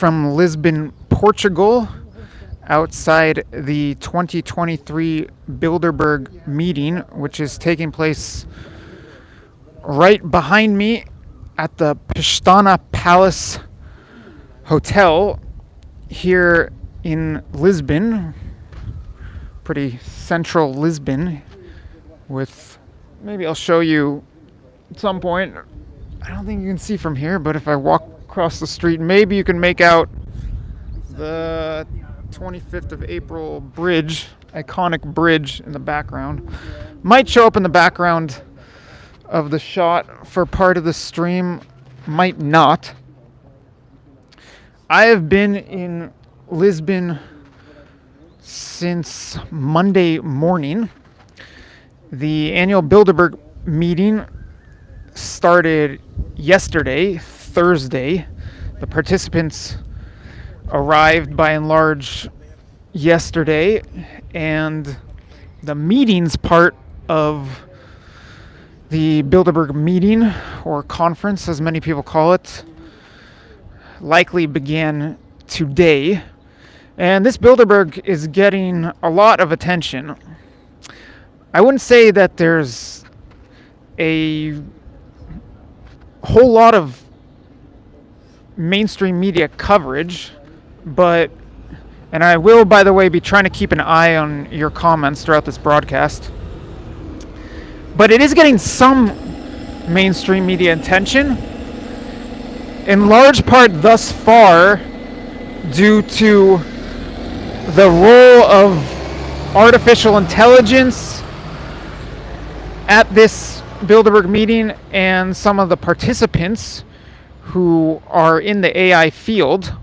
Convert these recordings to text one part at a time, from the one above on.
from Lisbon, Portugal, outside the 2023 Bilderberg Meeting, which is taking place right behind me at the Pestana Palace Hotel here in Lisbon. Pretty central Lisbon, with, maybe I'll show you at some point. I don't think you can see from here, but if I walk across the street, maybe you can make out the 25th of April bridge, iconic bridge in the background. Might show up in the background of the shot for part of the stream, might not. I have been in Lisbon since Monday morning. The annual Bilderberg meeting started yesterday, Thursday. The participants arrived by and large yesterday, and the meetings part of the Bilderberg meeting, or conference as many people call it, likely began today. And this Bilderberg is getting a lot of attention. I wouldn't say that there's a whole lot of mainstream media coverage, but, and I will, by the way, be trying to keep an eye on your comments throughout this broadcast, but it is getting some mainstream media attention, in large part thus far due to the role of artificial intelligence at this Bilderberg meeting and some of the participants who are in the AI field.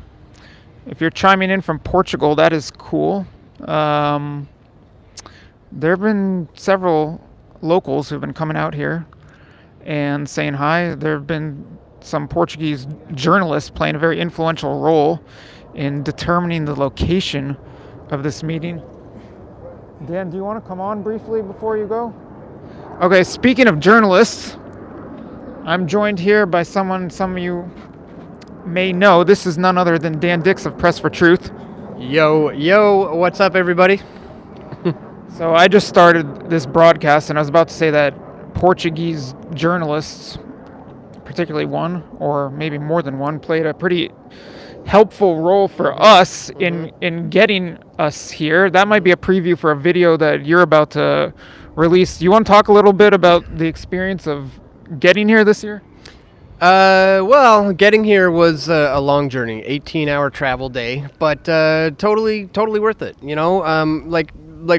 If you're chiming in from Portugal, that is cool. There have been several locals who've been coming out here and saying hi. There have been some Portuguese journalists playing a very influential role in determining the location of this meeting. Dan, do you want to come on briefly before you go? Okay, speaking of journalists, I'm joined here by someone some of you may know. This is none other than Dan Dix of Press for Truth. Yo, what's up, everybody? So I just started this broadcast, and I was about to say that Portuguese journalists, particularly one, or maybe more than one, played a pretty helpful role for us in getting us here. That might be a preview for a video that you're about to release. Do you want to talk a little bit about the experience of getting here this year? Well, getting here was a long journey, 18-hour travel day, but totally worth it. You know, like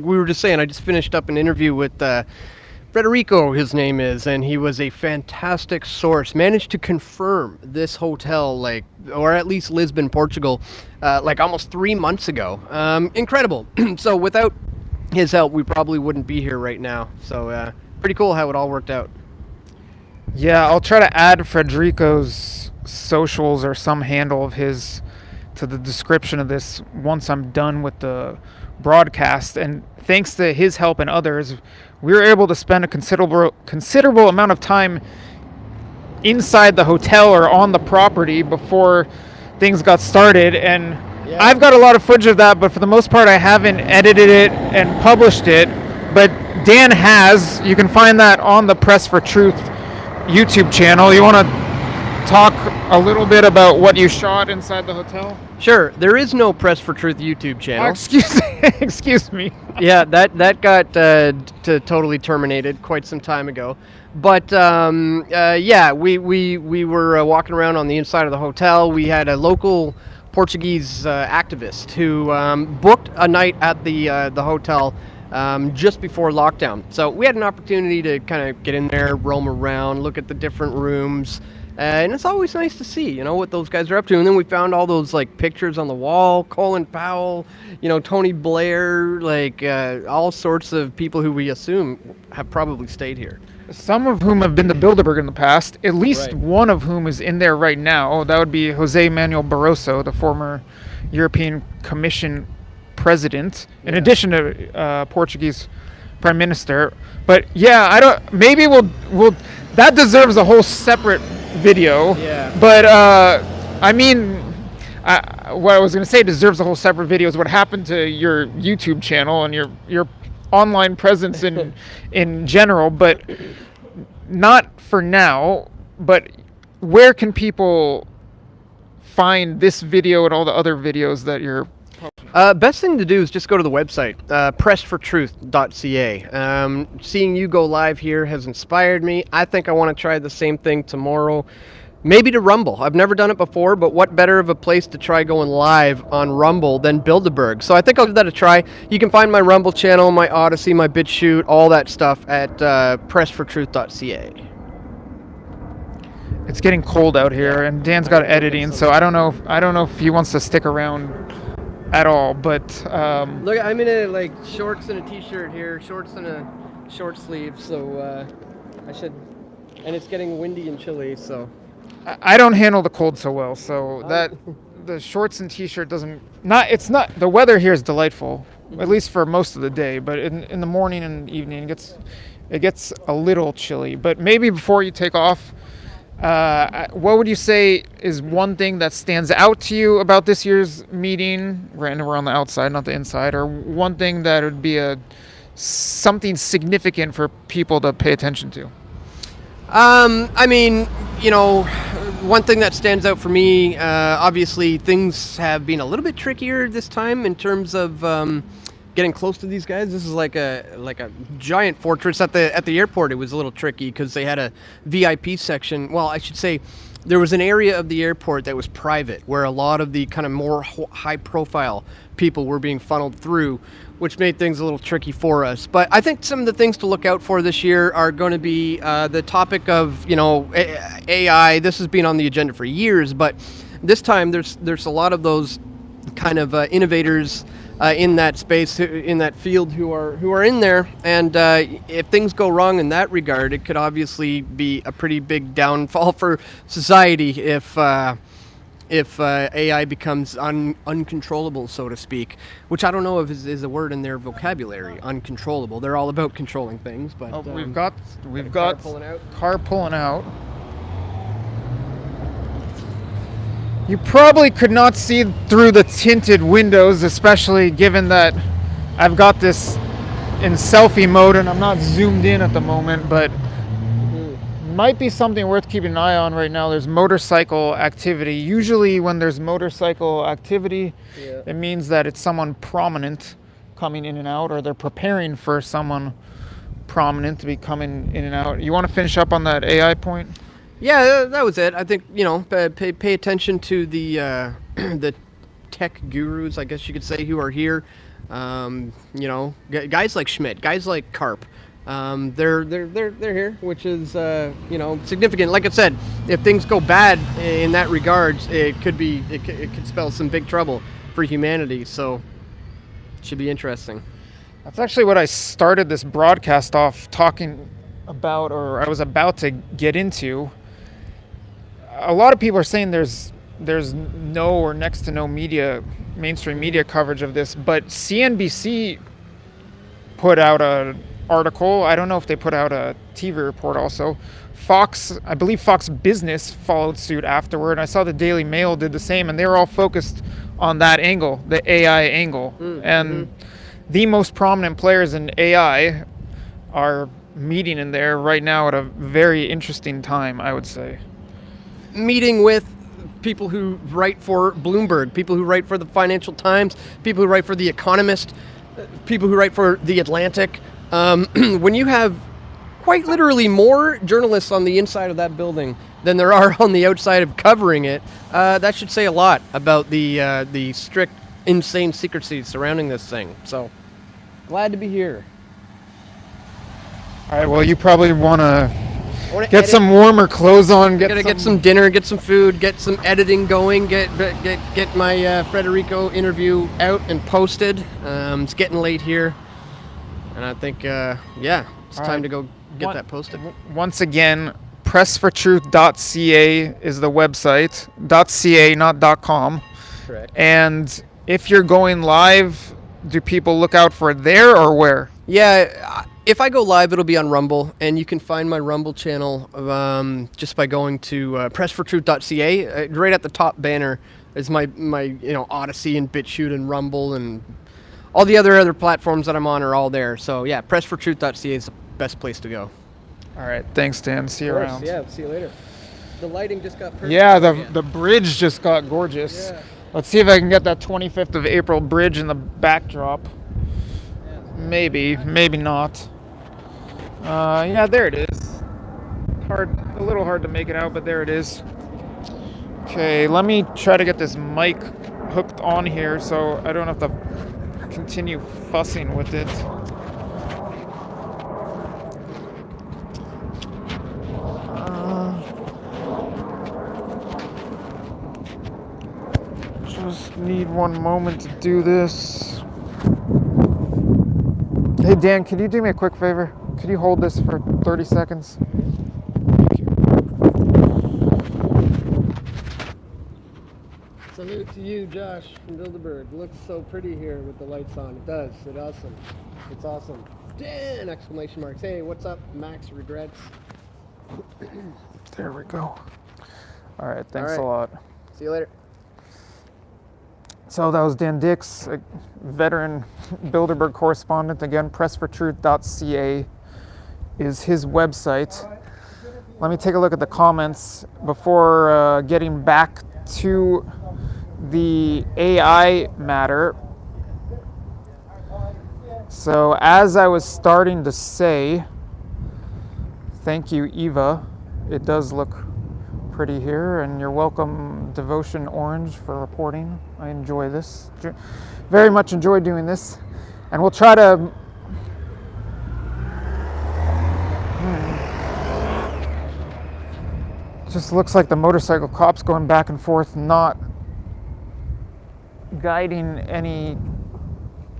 we were just saying, I just finished up an interview with Frederico, his name is, and he was a fantastic source. Managed to confirm this hotel, or at least Lisbon, Portugal, almost 3 months ago. Incredible. So without his help, we probably wouldn't be here right now. So pretty cool how it all worked out. Yeah, I'll try to add Frederico's socials or some handle of his to the description of this once I'm done with the broadcast. And thanks to his help and others, we were able to spend a considerable amount of time inside the hotel or on the property before things got started. And yeah, I've got a lot of footage of that, but for the most part, I haven't edited it and published it. But Dan has. You can find that on the Press for Truth YouTube channel. You want to talk a little bit about what you shot inside the hotel? Sure. There is no Press for Truth YouTube channel. Excuse me. Yeah, that got totally terminated quite some time ago. But yeah, we were walking around on the inside of the hotel. We had a local Portuguese activist who booked a night at the hotel just before lockdown. So we had an opportunity to kind of get in there, roam around, look at the different rooms. And it's always nice to see, you know, what those guys are up to. And then we found all those, pictures on the wall, Colin Powell, Tony Blair, all sorts of people who we assume have probably stayed here. Some of whom have been to Bilderberg in the past, at least one of whom is in there right now. That would be Jose Manuel Barroso, the former European Commission president, in addition to Portuguese prime minister. But yeah, maybe we'll that deserves a whole separate video. Yeah. But I mean, what I was going to say deserves a whole separate video is what happened to your YouTube channel and your online presence in general, but not for now. But where can people find this video and all the other videos that you're... Best thing to do is just go to the website, pressfortruth.ca. Seeing you go live here has inspired me. I think I want to try the same thing tomorrow. Maybe to Rumble. I've never done it before, but what better of a place to try going live on Rumble than Bilderberg? So I think I'll give that a try. You can find my Rumble channel, my Odyssey, my BitChute, all that stuff at pressfortruth.ca. It's getting cold out here, and Dan's got editing, so I don't know if he wants to stick around at all. But look, I'm in a shorts and a t-shirt here, shorts and a short sleeve, so I should. And it's getting windy and chilly, so. I don't handle the cold so well, so that the shorts and t-shirt doesn't. It's not. The weather here is delightful, at least for most of the day. But in the morning and evening, it gets a little chilly. But maybe before you take off. What would you say is one thing that stands out to you about this year's meeting? We're on the outside, not the inside. Or one thing that would be something significant for people to pay attention to? I mean, one thing that stands out for me, obviously things have been a little bit trickier this time in terms of getting close to these guys. This is like a giant fortress at the airport. It was a little tricky because they had a VIP section. Well, I should say there was an area of the airport that was private where a lot of the kind of more high profile people were being funneled through, which made things a little tricky for us. But I think some of the things to look out for this year are going to be the topic of AI. This has been on the agenda for years, but this time there's a lot of those kind of innovators in that space, in that field, who are in there, and if things go wrong in that regard, it could obviously be a pretty big downfall for society if AI becomes uncontrollable, so to speak, which I don't know if is a word in their vocabulary. Uncontrollable. They're all about controlling things, but we've got car pulling out. You probably could not see through the tinted windows, especially given that I've got this in selfie mode and I'm not zoomed in at the moment, but might be something worth keeping an eye on right now. There's motorcycle activity. Usually when there's motorcycle activity, it means that it's someone prominent coming in and out, or they're preparing for someone prominent to be coming in and out. You want to finish up on that AI point? Yeah, that was it. I think, pay attention to the the tech gurus, I guess you could say, who are here. Guys like Schmidt, guys like Karp. They're here, which is significant. Like I said, if things go bad in that regards, it could spell some big trouble for humanity. So it should be interesting. That's actually what I started this broadcast off talking about, or I was about to get into. A lot of people are saying there's no or next to no mainstream media coverage of this, but CNBC put out an article. I don't know if they put out a TV report also. I believe Fox Business followed suit afterward. I saw the Daily Mail did the same, and they were all focused on that angle, the AI angle. And the most prominent players in AI are meeting in there right now at a very interesting time, I would say. Meeting with people who write for Bloomberg, people who write for the Financial Times, people who write for The Economist, people who write for The Atlantic. When you have quite literally more journalists on the inside of that building than there are on the outside of covering it, that should say a lot about the strict, insane secrecy surrounding this thing. So, glad to be here. All right, well, you probably want to get edit. some warmer clothes on. Get some dinner, get some food, get some editing going, get my Federico interview out and posted. It's getting late here, and I think it's time to go get that posted. Once again, pressfortruth.ca is the website. .ca, not .com. Correct. And if you're going live, do people look out for it there or where? Yeah, if I go live, it'll be on Rumble, and you can find my Rumble channel just by going to pressfortruth.ca. Right at the top banner, is my Odyssey and BitChute and Rumble and all the other platforms that I'm on are all there. So yeah, pressfortruth.ca is the best place to go. All right, thanks, Dan. See you around. Yeah, see you later. The lighting just got perfect. Yeah, the bridge just got gorgeous. Yeah. Let's see if I can get that 25th of April bridge in the backdrop. Maybe not. Yeah, there it is. A little hard to make it out, but there it is. Okay, let me try to get this mic hooked on here so I don't have to continue fussing with it. Just need one moment to do this. Hey Dan, could you do me a quick favor? Could you hold this for 30 seconds? Thank you. Salute to you, Josh from Bilderberg. Looks so pretty here with the lights on. It does. It's awesome. It's awesome. Dan! Exclamation marks. Hey, what's up? Max regrets. There we go. All right, thanks a lot. See you later. So that was Dan Dix, a veteran Bilderberg correspondent. Again, pressfortruth.ca is his website. Let me take a look at the comments before getting back to the AI matter. So as I was starting to say, thank you, Eva. It does look pretty here, and you're welcome, Devotion Orange, for reporting. I enjoy this. Very much enjoy doing this. And we'll try to just looks like the motorcycle cops going back and forth, not guiding any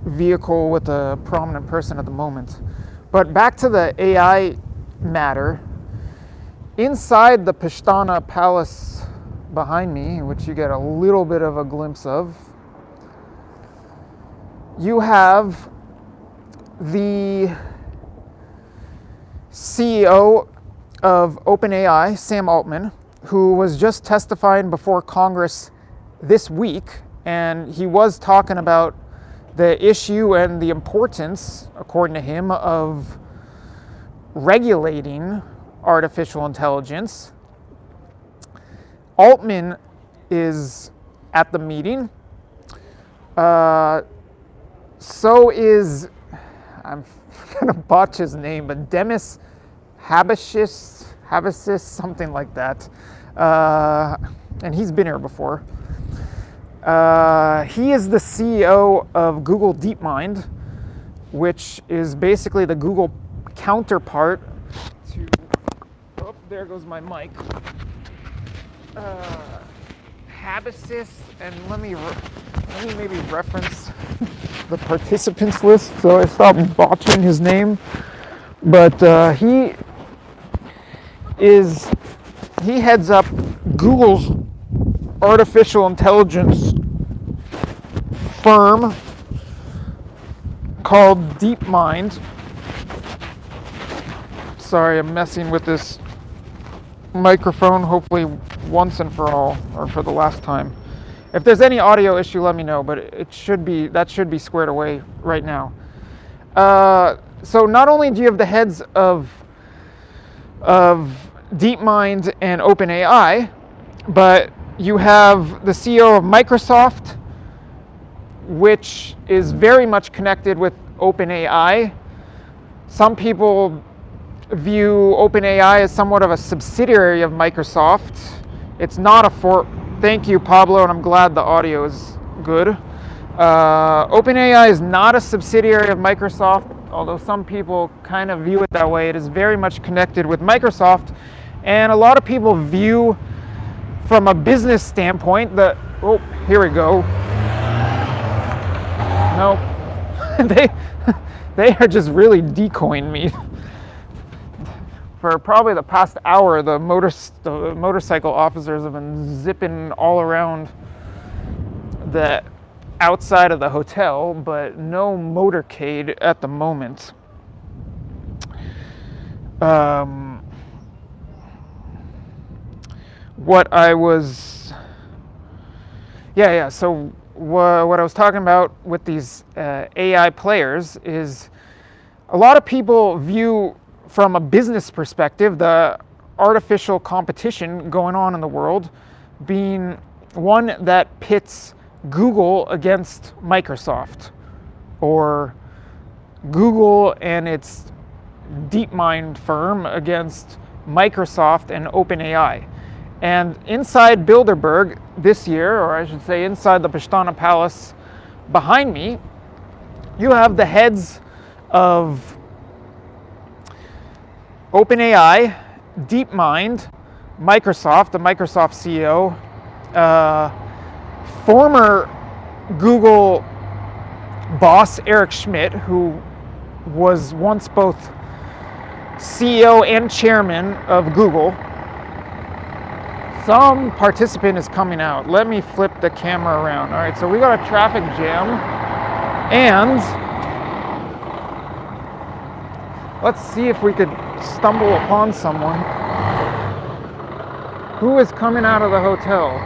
vehicle with a prominent person at the moment. But back to the AI matter. Inside the Pishtana Palace behind me, which you get a little bit of a glimpse of, you have the CEO of OpenAI, Sam Altman, who was just testifying before Congress this week, and he was talking about the issue and the importance, according to him, of regulating artificial intelligence. Altman is at the meeting. So is, I'm gonna botch his name, but Demis Habasis, something like that. And he's been here before. He is the CEO of Google DeepMind, which is basically the Google counterpart to, oh, there goes my mic. Habasis, and let me maybe reference the participants list so I stop botching his name. But he heads up Google's artificial intelligence firm called DeepMind. Sorry, I'm messing with this microphone, hopefully once and for all, or for the last time. If there's any audio issue, let me know, but that should be squared away right now. So not only do you have the heads of DeepMind and OpenAI, but you have the CEO of Microsoft, which is very much connected with OpenAI. Some people view OpenAI as somewhat of a subsidiary of Microsoft. It's not a thank you, Pablo, and I'm glad the audio is good. OpenAI is not a subsidiary of Microsoft, although some people kind of view it that way. It is very much connected with Microsoft, and a lot of people view, from a business standpoint, that, oh, here we go. No, they are just really decoying me. For probably the past hour, the motorcycle officers have been zipping all around the outside of the hotel, but no motorcade at the moment. What I was Yeah. So what I was talking about with these AI players is a lot of people view from a business perspective the artificial competition going on in the world being one that pits Google against Microsoft, or Google and its DeepMind firm against Microsoft and OpenAI. And inside Bilderberg this year, or I should say inside the Pastana Palace behind me, you have the heads of OpenAI, DeepMind, Microsoft, the Microsoft CEO, former Google boss Eric Schmidt, who was once both CEO and chairman of Google. Some participant is coming out. Let me flip the camera around. All right, so we got a traffic jam, and let's see if we could stumble upon someone who is coming out of the hotel.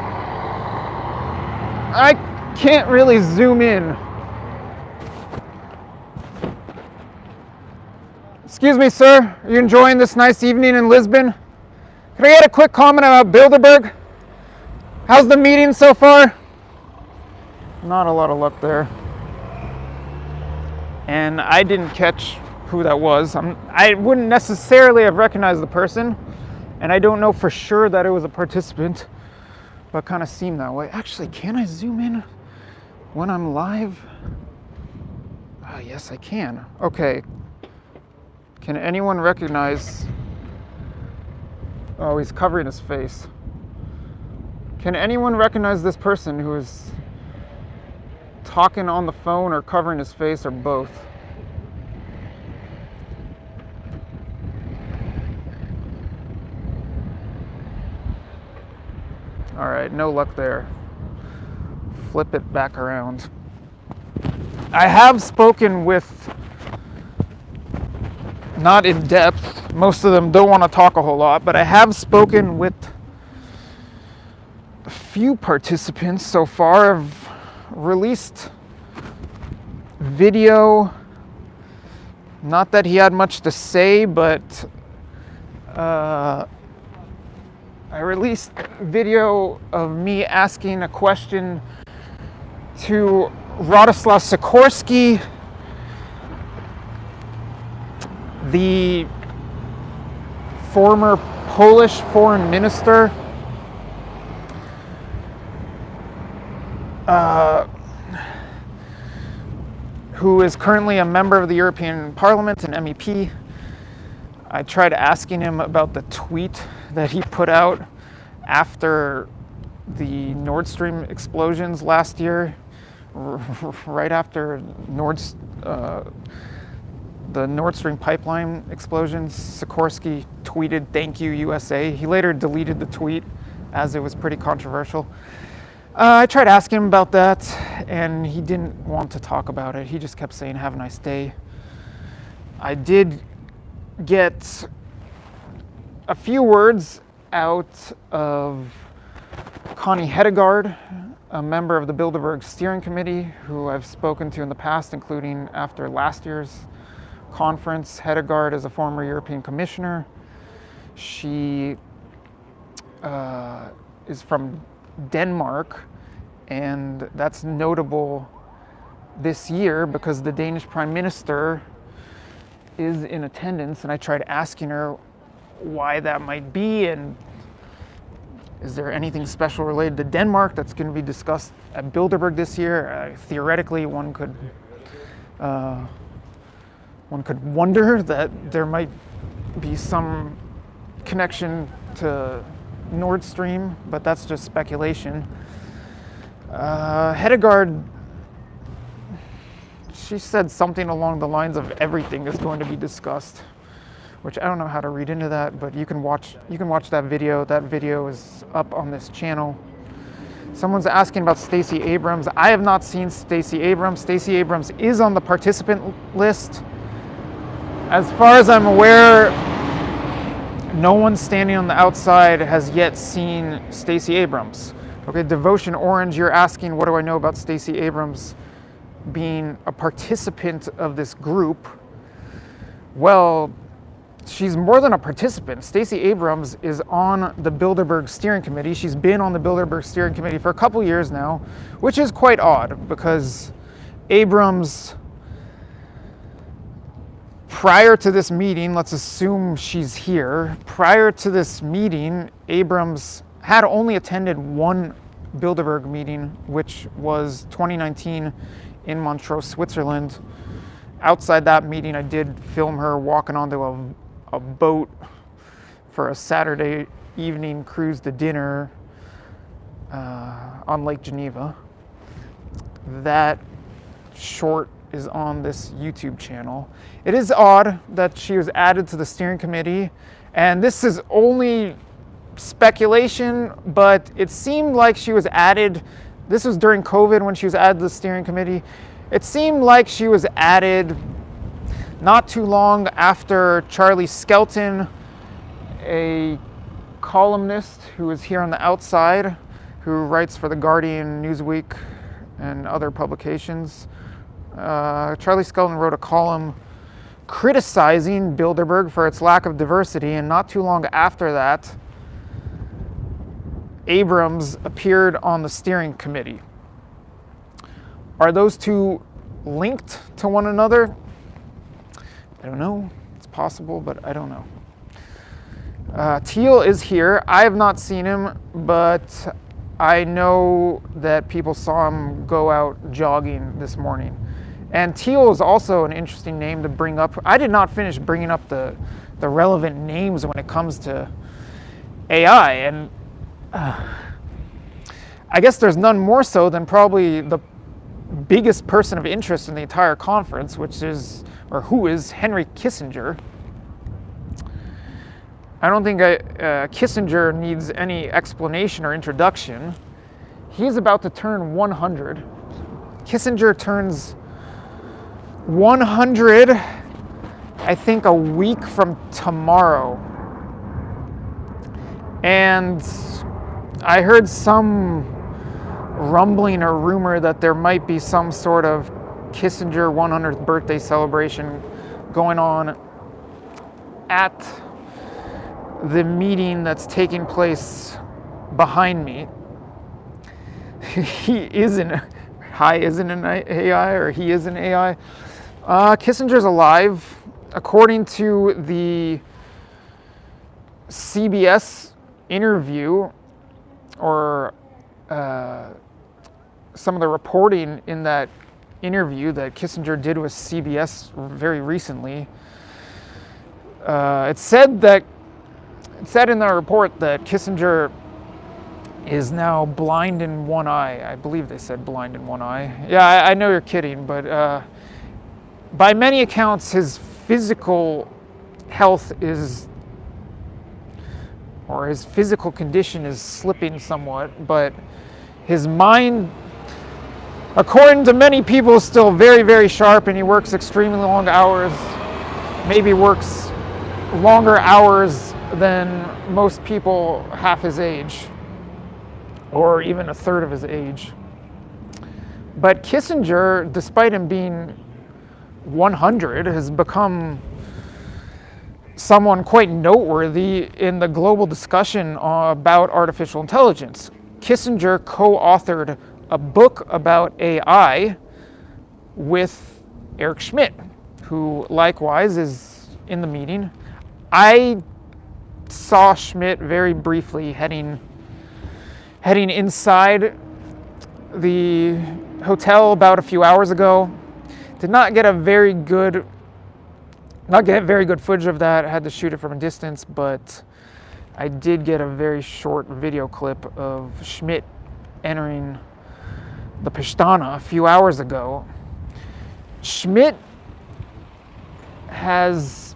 I can't really zoom in. Excuse me, sir. Are you enjoying this nice evening in Lisbon? Can I get a quick comment about Bilderberg? How's the meeting so far? Not a lot of luck there. And I didn't catch who that was. I wouldn't necessarily have recognized the person, and I don't know for sure that it was a participant, but kind of seemed that way. Actually, can I zoom in when I'm live? Yes, I can. Okay. Can anyone recognize... Oh, he's covering his face. Can anyone recognize this person who is talking on the phone or covering his face, or both? All right, no luck there. Flip it back around. I have spoken with, not in depth, most of them don't want to talk a whole lot, but I have spoken with a few participants so far. I've released video, not that he had much to say, but I released video of me asking a question to Radoslaw Sikorski, the former Polish foreign minister, who is currently a member of the European Parliament, an MEP. I tried asking him about the tweet that he put out after the Nord Stream explosions last year, right after the Nord Stream pipeline explosions. Sikorski tweeted, "Thank you, USA." He later deleted the tweet as it was pretty controversial. I tried asking him about that, and he didn't want to talk about it. He just kept saying, "Have a nice day." I did get a few words out of Connie Hedegaard, a member of the Bilderberg Steering Committee, who I've spoken to in the past, including after last year's conference. Hedegaard is a former European commissioner. She is from Denmark, and that's notable this year because the Danish Prime Minister is in attendance, and I tried asking her why that might be, and is there anything special related to Denmark that's going to be discussed at Bilderberg this year? Theoretically, one could wonder that there might be some connection to Nord Stream, but that's just speculation. Hedegaard, she said something along the lines of everything is going to be discussed, which I don't know how to read into that, but you can watch that video. That video is up on this channel. Someone's asking about Stacey Abrams. I have not seen Stacey Abrams. Stacey Abrams is on the participant list. As far as I'm aware, no one standing on the outside has yet seen Stacey Abrams. Okay, Devotion Orange, you're asking, what do I know about Stacey Abrams being a participant of this group? Well, she's more than a participant. Stacey Abrams is on the Bilderberg Steering Committee. She's been on the Bilderberg Steering Committee for a couple years now, which is quite odd because Abrams, prior to this meeting, let's assume she's here, prior to this meeting, Abrams had only attended one Bilderberg meeting, which was 2019 in Montreux, Switzerland. Outside that meeting, I did film her walking onto a boat for a Saturday evening cruise to dinner on Lake Geneva. That short is on this YouTube channel. It is odd that she was added to the steering committee, and this is only speculation, but it seemed like she was added. This was during COVID when she was added to the steering committee. It seemed like she was added not too long after Charlie Skelton, a columnist who is here on the outside, who writes for The Guardian, Newsweek, and other publications. Charlie Skelton wrote a column criticizing Bilderberg for its lack of diversity, and not too long after that, Abrams appeared on the steering committee. Are those two linked to one another? I don't know. It's possible, but I don't know. Teal is here. I have not seen him, but I know that people saw him go out jogging this morning. And Teal is also an interesting name to bring up. I did not finish bringing up the relevant names when it comes to AI, and I guess there's none more so than probably the biggest person of interest in the entire conference, who is Henry Kissinger. I don't think Kissinger needs any explanation or introduction. He's about to turn 100. Kissinger turns 100, I think, a week from tomorrow. And I heard some rumbling or rumor that there might be some sort of Kissinger 100th birthday celebration going on at the meeting that's taking place behind me. He is an AI, or he is an AI. Kissinger's alive. According to the CBS interview, or some of the reporting in that interview that Kissinger did with CBS very recently, it said in the report that Kissinger is now blind in one eye. I believe they said blind in one eye. Yeah, I know you're kidding, but by many accounts, his physical health his physical condition is slipping somewhat, but his mind, according to many people, is still very, very sharp, and he works extremely long hours, maybe works longer hours than most people half his age, or even a third of his age. But Kissinger, despite him being 100, has become someone quite noteworthy in the global discussion about artificial intelligence. Kissinger co-authored a book about AI with Eric Schmidt, who likewise is in the meeting. I saw Schmidt very briefly heading inside the hotel about a few hours ago. Did not get very good footage of that. I had to shoot it from a distance, but I did get a very short video clip of Schmidt entering the Pishtana a few hours ago. Schmidt has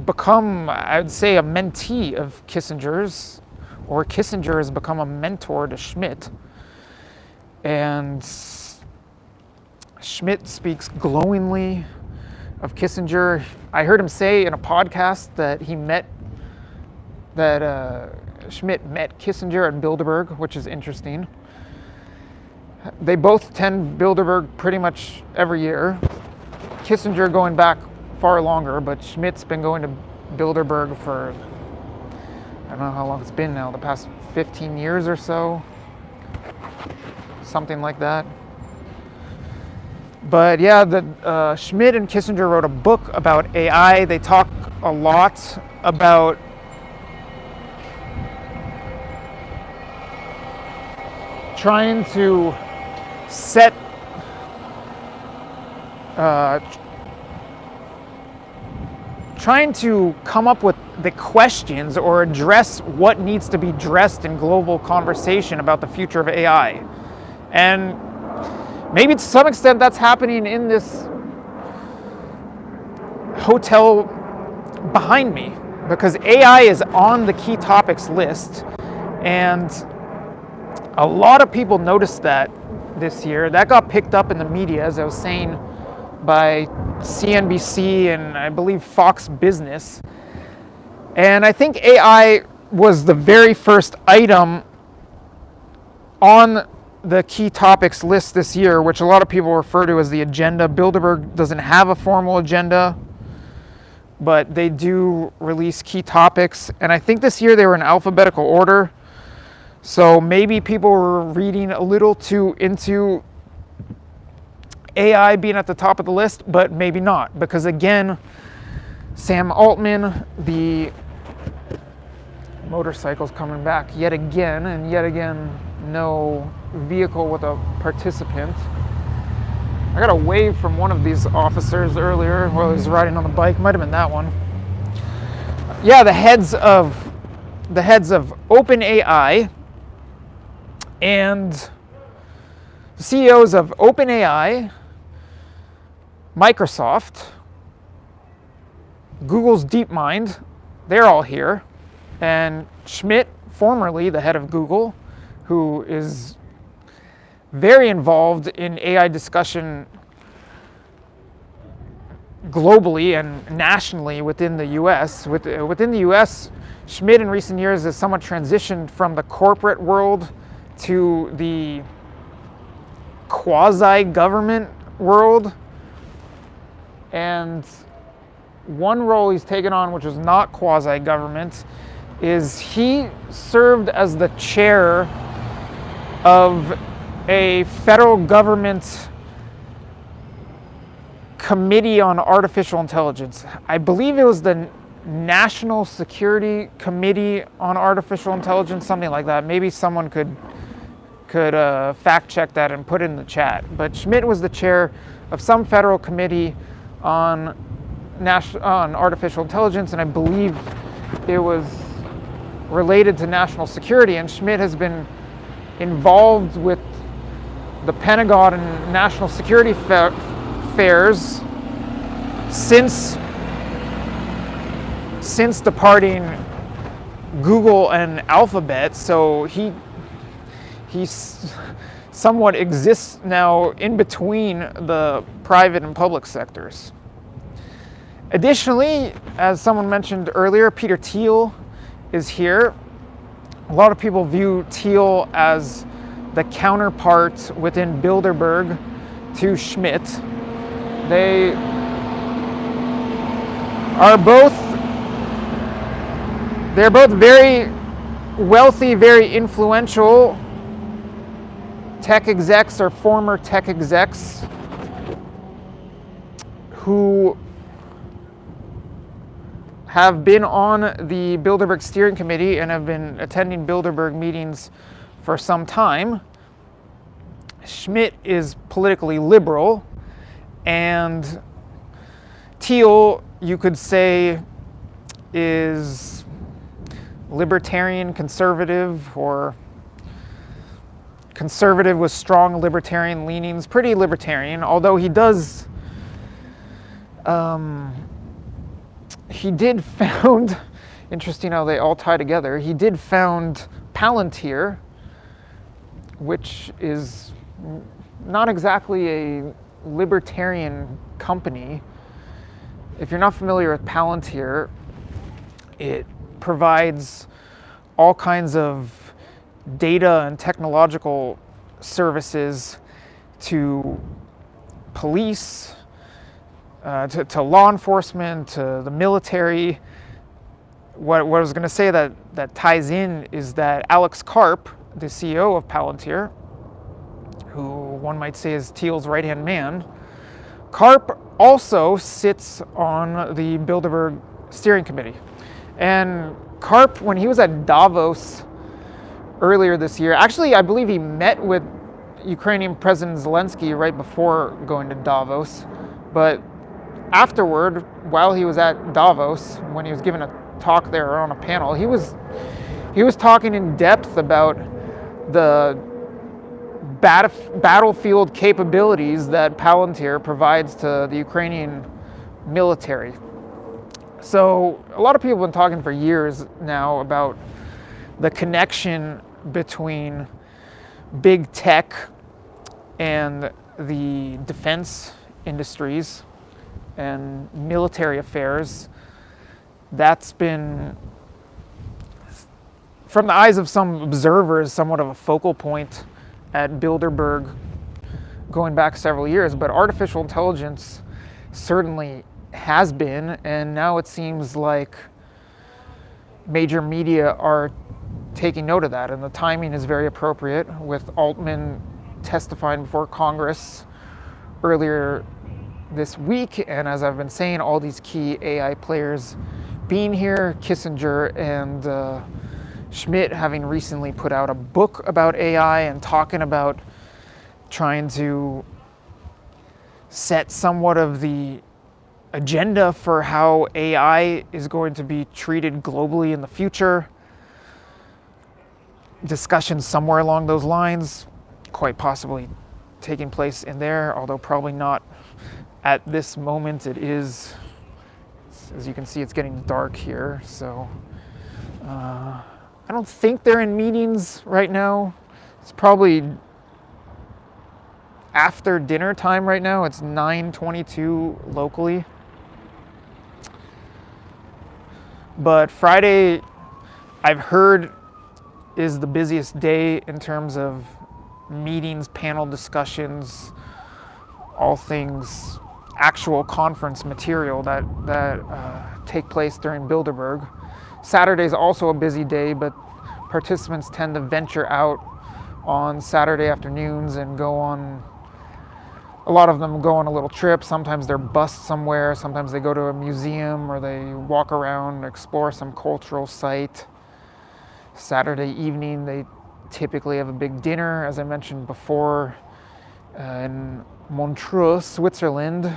become, I would say, a mentee of Kissinger's, or Kissinger has become a mentor to Schmidt. And Schmidt speaks glowingly of Kissinger. I heard him say in a podcast that Schmidt met Kissinger at Bilderberg, which is interesting. They both attend Bilderberg pretty much every year. Kissinger going back far longer, but Schmidt's been going to Bilderberg for, I don't know how long it's been now, the past 15 years or so. Something like that. But yeah, Schmidt and Kissinger wrote a book about AI. They talk a lot about trying to set trying to come up with the questions or address what needs to be addressed in global conversation about the future of AI. And maybe to some extent that's happening in this hotel behind me, because AI is on the key topics list, and a lot of people noticed that this year. That got picked up in the media, as I was saying, by CNBC and I believe Fox Business. And I think AI was the very first item on the key topics list this year, which a lot of people refer to as the agenda. Bilderberg doesn't have a formal agenda, but they do release key topics. And I think this year they were in alphabetical order. So maybe people were reading a little too into AI being at the top of the list, but maybe not. Because again, Sam Altman, the motorcycle's coming back yet again, and yet again, no vehicle with a participant. I got a wave from one of these officers earlier while I was riding on the bike. Might have been that one. Yeah, the heads of OpenAI and the CEOs of OpenAI, Microsoft, Google's DeepMind, they're all here. And Schmidt, formerly the head of Google, who is very involved in AI discussion globally and nationally within the US. Within the US, Schmidt in recent years has somewhat transitioned from the corporate world to the quasi-government world. And one role he's taken on, which is not quasi-government, is he served as the chair of a federal government committee on artificial intelligence. I believe it was the National Security Committee on Artificial Intelligence, something like that. Maybe someone could fact check that and put it in the chat. But Schmidt was the chair of some federal committee on artificial intelligence, and I believe it was related to national security. And Schmidt has been involved with the Pentagon and national security affairs since departing Google and Alphabet. So he somewhat exists now in between the private and public sectors. Additionally, as someone mentioned earlier, Peter Thiel is here. A lot of people view Thiel as the counterpart within Bilderberg to Schmidt. They are they're both very wealthy, very influential tech execs or former tech execs who have been on the Bilderberg steering committee and have been attending Bilderberg meetings for some time. Schmidt is politically liberal, and Thiel, you could say, is libertarian conservative, or conservative with strong libertarian leanings, pretty libertarian, although he does he did found, interesting how they all tie together, he did found Palantir, which is not exactly a libertarian company. If you're not familiar with Palantir, it provides all kinds of data and technological services to police, to law enforcement, to the military. What I was going to say that ties in is that Alex Karp, the CEO of Palantir, who one might say is Thiel's right-hand man, Karp also sits on the Bilderberg steering committee. And Karp, when he was at Davos earlier this year, actually I believe he met with Ukrainian President Zelensky right before going to Davos, but afterward, while he was at Davos, when he was given a talk there on a panel, he was talking in depth about the battlefield capabilities that Palantir provides to the Ukrainian military. So a lot of people have been talking for years now about the connection between big tech and the defense industries and military affairs. That's been, from the eyes of some observers, somewhat of a focal point at Bilderberg going back several years, but artificial intelligence certainly has been, and now it seems like major media are taking note of that, and the timing is very appropriate with Altman testifying before Congress earlier this week, and as I've been saying, all these key AI players being here, Kissinger and Schmidt having recently put out a book about AI and talking about trying to set somewhat of the agenda for how AI is going to be treated globally in the future. Discussions somewhere along those lines, quite possibly taking place in there, although probably not at this moment. It is, as you can see, it's getting dark here, so I don't think they're in meetings right now. It's probably after dinner time right now. It's 9:22 locally. But Friday, I've heard, is the busiest day in terms of meetings, panel discussions, all things actual conference material that take place during Bilderberg. Saturday is also a busy day, but participants tend to venture out on Saturday afternoons and go on, a lot of them go on a little trip. Sometimes they're bused somewhere, sometimes they go to a museum or they walk around, explore some cultural site. Saturday evening, they typically have a big dinner, as I mentioned before, in Montreux, Switzerland.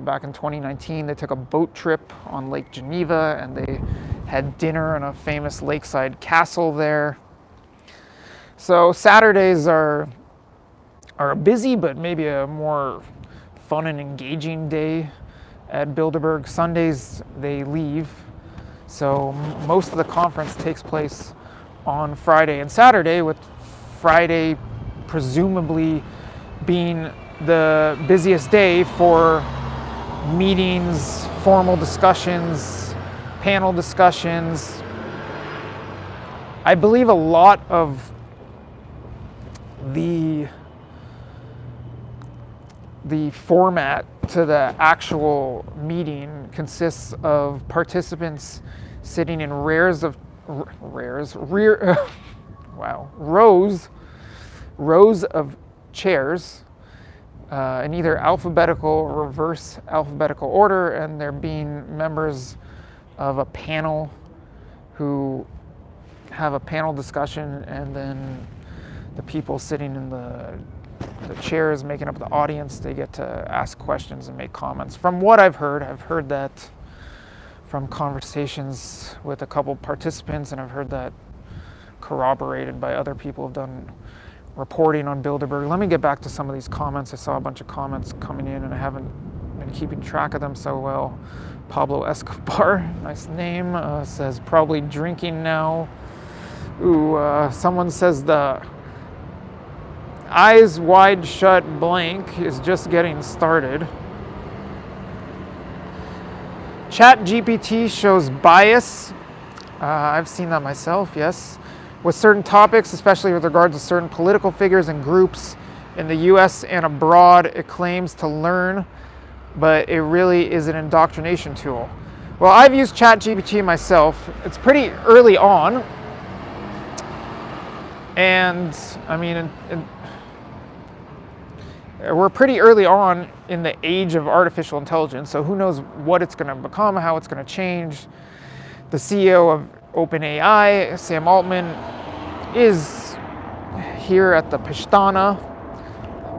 Back in 2019, they took a boat trip on Lake Geneva and they had dinner in a famous lakeside castle there. So Saturdays are busy, but maybe a more fun and engaging day at Bilderberg. Sundays, they leave. So most of the conference takes place on Friday and Saturday, with Friday presumably being the busiest day for meetings, formal discussions, panel discussions. I believe a lot of the format to the actual meeting consists of participants sitting in rows of chairs in either alphabetical or reverse alphabetical order, and they're being members of a panel who have a panel discussion, and then the people sitting in the chairs making up the audience, they get to ask questions and make comments. From what I've heard that from conversations with a couple participants, and I've heard that corroborated by other people who've done reporting on Bilderberg. Let me get back to some of these comments. I saw a bunch of comments coming in and I haven't been keeping track of them so well. Pablo Escobar, nice name, says probably drinking now. Ooh, someone says the eyes wide shut blank is just getting started. ChatGPT shows bias. I've seen that myself, yes. with certain topics, especially with regards to certain political figures and groups in the US and abroad. It claims to learn, but it really is an indoctrination tool. Well, I've used ChatGPT myself. It's pretty early on. And I mean, we're pretty early on in the age of artificial intelligence, so who knows what it's going to become, how it's going to change. The CEO of OpenAI, Sam Altman, is here at the Pishtana.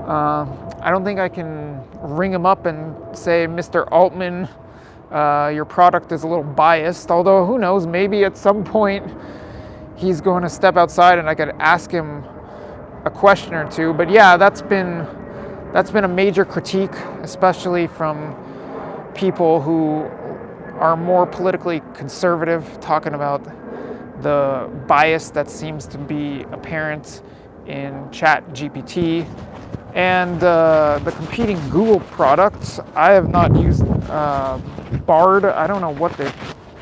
I don't think I can ring him up and say, Mr. Altman, your product is a little biased, although who knows, maybe at some point he's going to step outside and I could ask him a question or two. But yeah, that's been a major critique, especially from people who are more politically conservative, talking about the bias that seems to be apparent in ChatGPT. And the competing Google products, I have not used Bard. I don't know what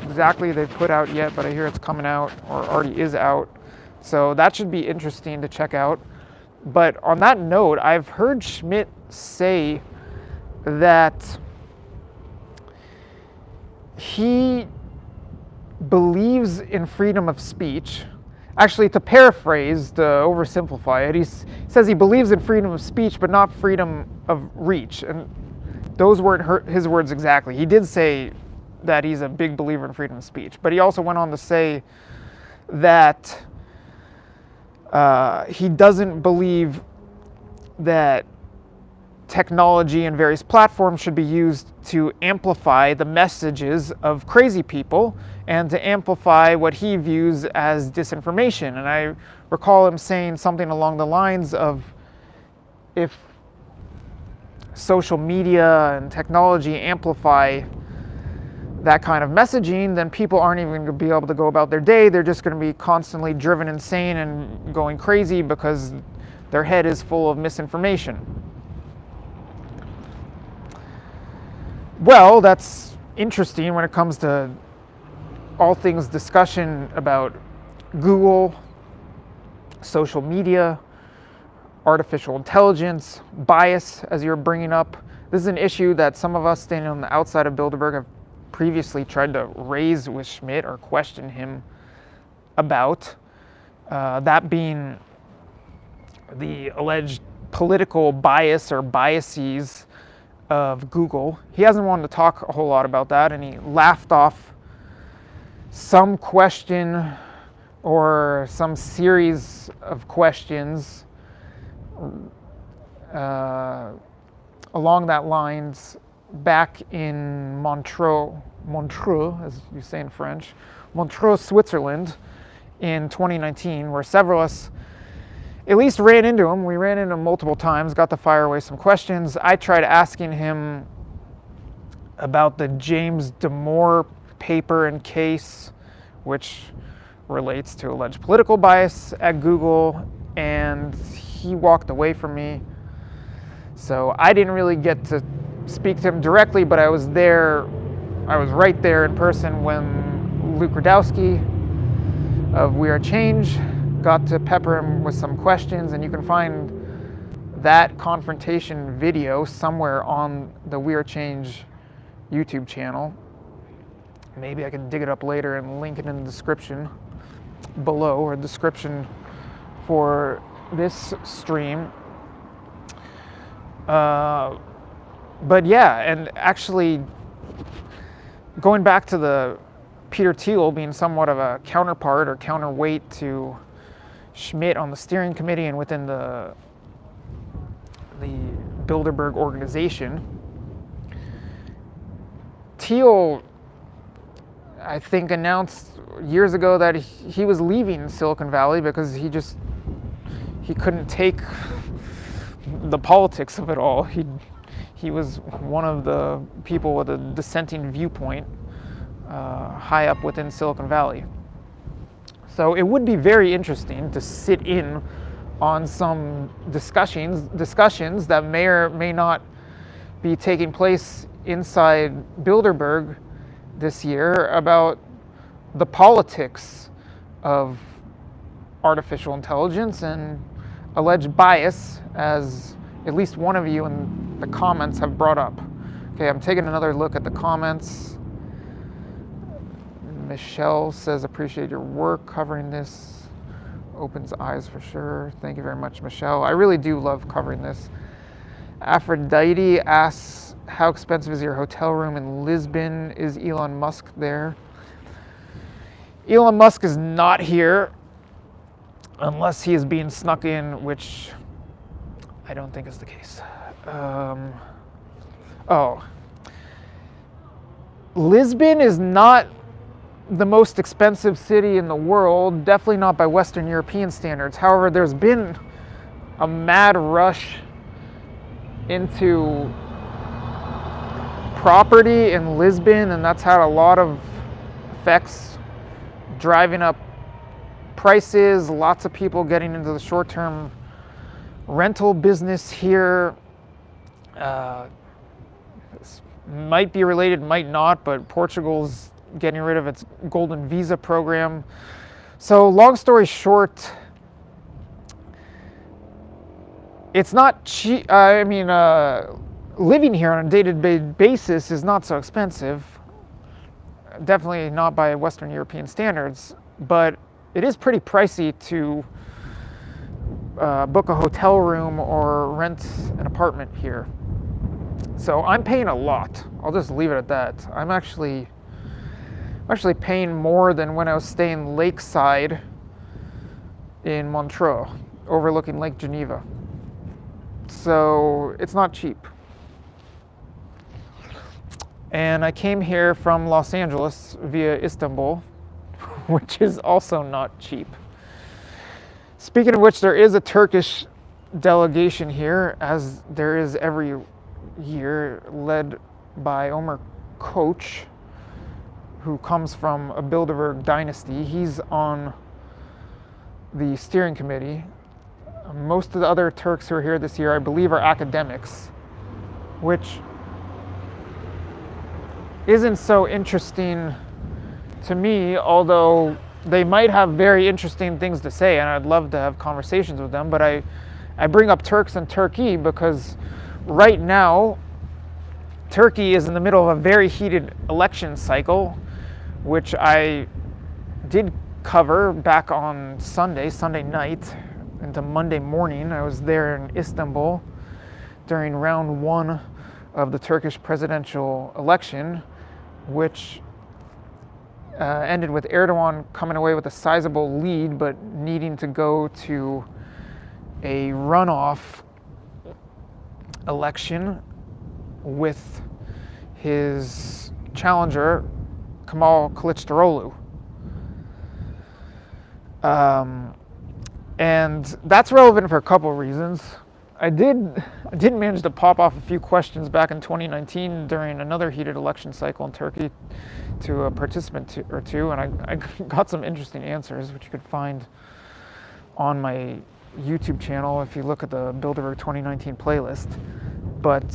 exactly they've put out yet, but I hear it's coming out or already is out. So that should be interesting to check out. But on that note, I've heard Schmidt say that he believes in freedom of speech. Actually, to paraphrase, to oversimplify it, he says he believes in freedom of speech, but not freedom of reach. And those weren't his words exactly. He did say that he's a big believer in freedom of speech, but he also went on to say that he doesn't believe that technology and various platforms should be used to amplify the messages of crazy people and to amplify what he views as disinformation. And I recall him saying something along the lines of, if social media and technology amplify that kind of messaging, then people aren't even going to be able to go about their day. They're just going to be constantly driven insane and going crazy because their head is full of misinformation. Well, that's interesting when it comes to all things discussion about Google, social media, artificial intelligence, bias, as you're bringing up. This is an issue that some of us standing on the outside of Bilderberg have previously tried to raise with Schmidt or question him about, that being the alleged political bias or biases of Google. He hasn't wanted to talk a whole lot about that, and he laughed off some question or some series of questions along that lines back in Montreux, as you say in French, Montreux, Switzerland in 2019, where several of us at least ran into him. We ran into him multiple times, got to fire away some questions. I tried asking him about the James Damore paper and case, which relates to alleged political bias at Google, and he walked away from me. So I didn't really get to speak to him directly, but I was right there in person when Luke Rudowski of We Are Change got to pepper him with some questions, and you can find that confrontation video somewhere on the We Are Change YouTube channel. Maybe I can dig it up later and link it in the description below, or description for this stream. But yeah, and actually going back to the Peter Thiel being somewhat of a counterpart or counterweight to Schmidt on the steering committee and within the Bilderberg organization, Thiel, I think, announced years ago that he was leaving Silicon Valley because he couldn't take the politics of it all. He was one of the people with a dissenting viewpoint high up within Silicon Valley. So it would be very interesting to sit in on some discussions that may or may not be taking place inside Bilderberg this year about the politics of artificial intelligence and alleged bias, as at least one of you in the comments have brought up. Okay, I'm taking another look at the comments. Michelle says, appreciate your work covering this. Opens eyes for sure. Thank you very much, Michelle. I really do love covering this. Aphrodite asks, how expensive is your hotel room in Lisbon? Is Elon Musk there? Elon Musk is not here unless he is being snuck in, which I don't think is the case. Lisbon is not the most expensive city in the world, definitely not by Western European standards. However, there's been a mad rush into property in Lisbon, and that's had a lot of effects, driving up prices, lots of people getting into the short-term rental business here. This might be related, might not, but Portugal's getting rid of its golden visa program. So long story short, it's not cheap. Living here on a day-to-day basis is not so expensive. Definitely not by Western European standards, but it is pretty pricey to book a hotel room or rent an apartment here. So I'm paying a lot. I'll just leave it at that. I'm actually paying more than when I was staying lakeside in Montreux, overlooking Lake Geneva. So it's not cheap. And I came here from Los Angeles via Istanbul, which is also not cheap. Speaking of which, there is a Turkish delegation here, as there is every year, led by Ömer Koç, who comes from a Bilderberg dynasty. He's on the steering committee. Most of the other Turks who are here this year, I believe, are academics, which isn't so interesting to me, although they might have very interesting things to say, and I'd love to have conversations with them. But I bring up Turks and Turkey because right now, Turkey is in the middle of a very heated election cycle, which I did cover back on Sunday night into Monday morning. I was there in Istanbul during round one of the Turkish presidential election, which ended with Erdogan coming away with a sizable lead, but needing to go to a runoff election with his challenger, Kemal Kılıçdaroğlu. And that's relevant for a couple of reasons. I did manage to pop off a few questions back in 2019 during another heated election cycle in Turkey to a participant or two, and I got some interesting answers, which you could find on my YouTube channel if you look at the Bilderberg 2019 playlist. But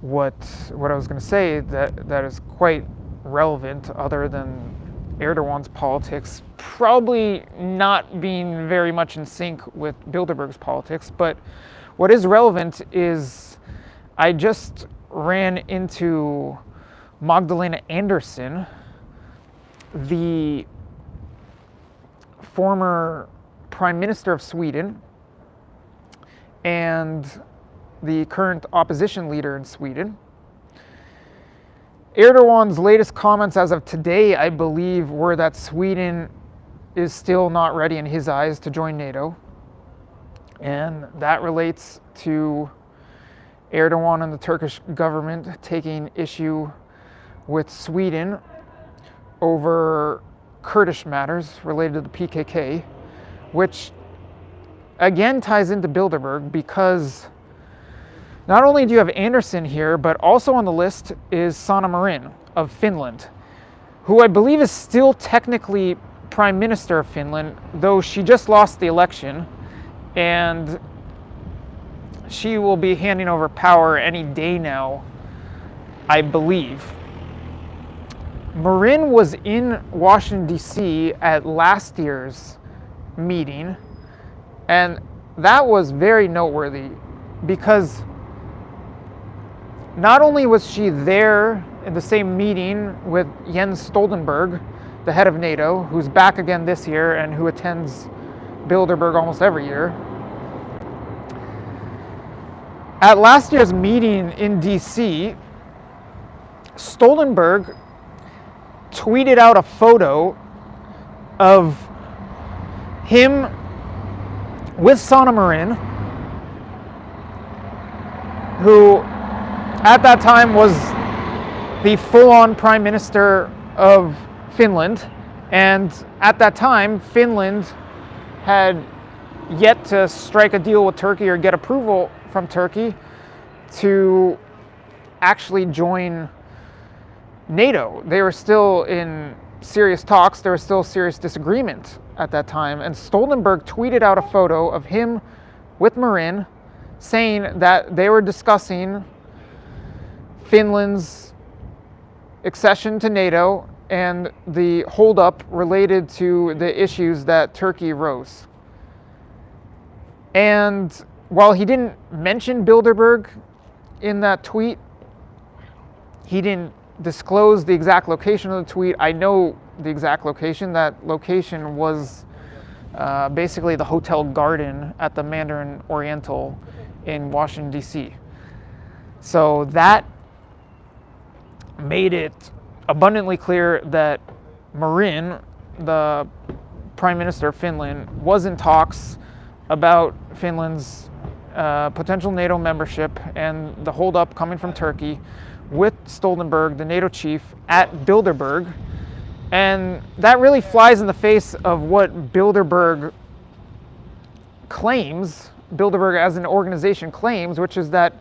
what I was going to say that is quite relevant, other than Erdogan's politics probably not being very much in sync with Bilderberg's politics, but what is relevant is I just ran into Magdalena Andersson, the former Prime Minister of Sweden and the current opposition leader in Sweden. Erdogan's latest comments as of today, I believe, were that Sweden is still not ready in his eyes to join NATO. And that relates to Erdogan and the Turkish government taking issue with Sweden over Kurdish matters related to the PKK, which again ties into Bilderberg, because not only do you have Andersson here, but also on the list is Sanna Marin of Finland, who I believe is still technically Prime Minister of Finland, though she just lost the election, and she will be handing over power any day now, I believe. Marin was in Washington, D.C. at last year's meeting, and that was very noteworthy because not only was she there in the same meeting with Jens Stoltenberg, the head of NATO, who's back again this year and who attends Bilderberg almost every year. At last year's meeting in DC, Stoltenberg tweeted out a photo of him with Sanna Marin, who at that time was the full-on Prime Minister of Finland, and at that time Finland had yet to strike a deal with Turkey or get approval from Turkey to actually join NATO. They were still in serious talks, there was still serious disagreement at that time, and Stoltenberg tweeted out a photo of him with Marin saying that they were discussing Finland's accession to NATO and the holdup related to the issues that Turkey rose. And while he didn't mention Bilderberg in that tweet, he didn't disclose the exact location of the tweet. I know the exact location. That location was basically the Hotel Garden at the Mandarin Oriental in Washington, D.C. So that made it abundantly clear that Marin, the Prime Minister of Finland, was in talks about Finland's potential NATO membership and the holdup coming from Turkey with Stoltenberg, the NATO chief, at Bilderberg. And that really flies in the face of what Bilderberg claims, Bilderberg as an organization claims, which is that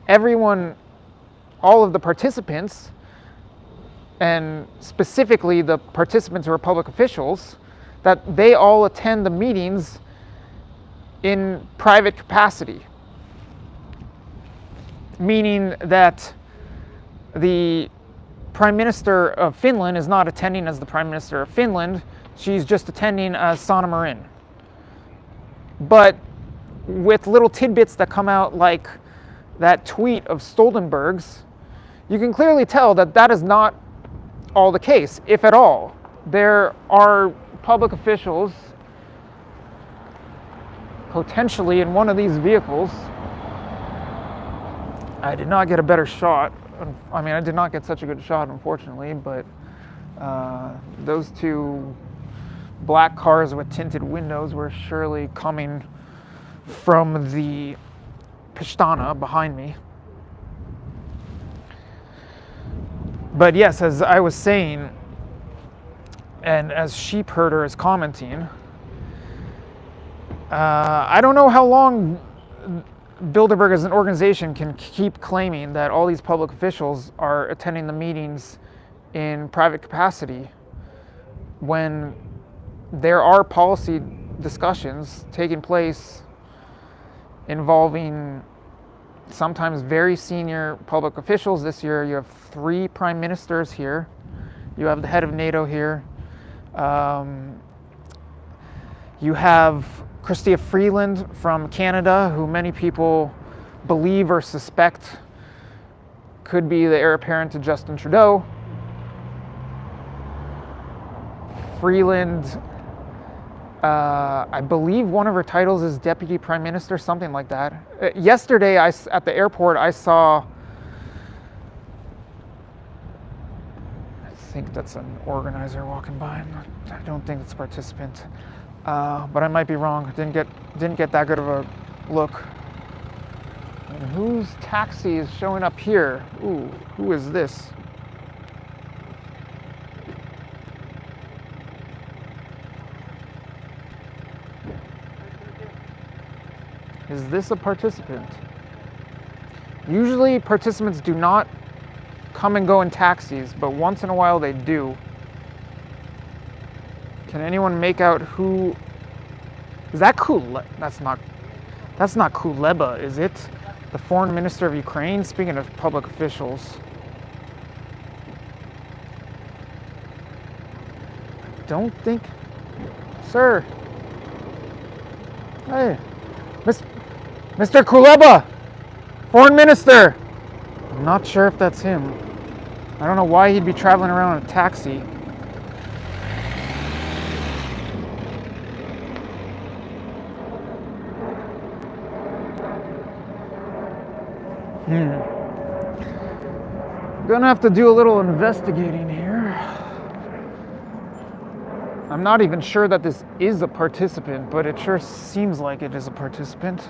everyone, all of the participants, and specifically the participants who are public officials, that they all attend the meetings in private capacity. Meaning that the Prime Minister of Finland is not attending as the Prime Minister of Finland, she's just attending as Sanna Marin. But with little tidbits that come out like that tweet of Stoltenberg's, you can clearly tell that that is not all the case, if at all. There are public officials potentially in one of these vehicles. I did not get a better shot. I mean, I did not get such a good shot, unfortunately, but those two black cars with tinted windows were surely coming from the Pistana behind me. But yes, as I was saying, and as Sheepherder is commenting, I don't know how long Bilderberg as an organization can keep claiming that all these public officials are attending the meetings in private capacity when there are policy discussions taking place involving sometimes very senior public officials. This year you have 3 prime ministers here. You have the head of NATO here. You have Chrystia Freeland from Canada, who many people believe or suspect could be the heir apparent to Justin Trudeau. Freeland, I believe one of her titles is Deputy Prime Minister, something like that. Yesterday at the airport I saw, I think that's an organizer walking by. I don't think it's a participant. But I might be wrong. Didn't get that good of a look. And whose taxi is showing up here? Ooh, who is this? Is this a participant? Usually participants do not come and go in taxis, but once in a while they do. Can anyone make out who? Is that That's not Kuleba, is it? The foreign minister of Ukraine? Speaking of public officials. don't think... Sir. Hey. Mr. Kuleba. Foreign Minister. I'm not sure if that's him. I don't know why he'd be traveling around in a taxi. Gonna have to do a little investigating here. I'm not even sure that this is a participant, but it sure seems like it is a participant.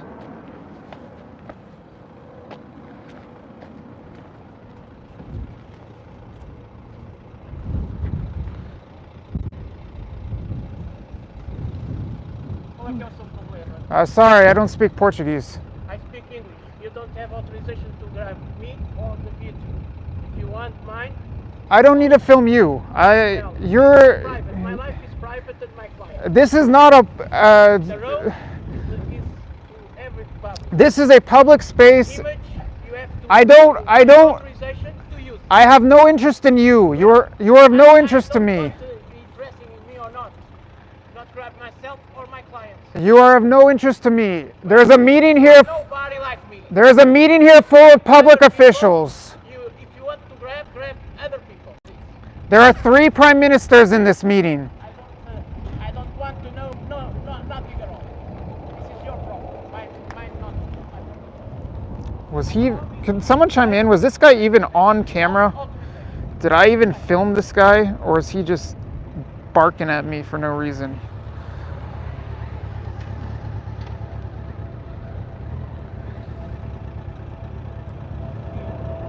Sorry, I don't speak Portuguese. I speak English. You don't have authorization to grab me or the video. If you want mine, I don't need to film you. You're... private. My life is private and my client. This is not a... The road is to everybody. This is a public space. Image, you have to I don't... authorization to use. I have no interest in you. You are of no interest to I me. don't want to be dressing in me or not. Not grab myself or my clients. You are of no interest to me. There's a meeting here. Nobody like me. There's a meeting here full of public officials. If you want to grab other people. Please. There are 3 prime ministers in this meeting. I don't want to know. No, nothing at all. This is your problem. Mine not. Was he... Can someone chime in? Was this guy even on camera? Did I even film this guy? Or is he just barking at me for no reason?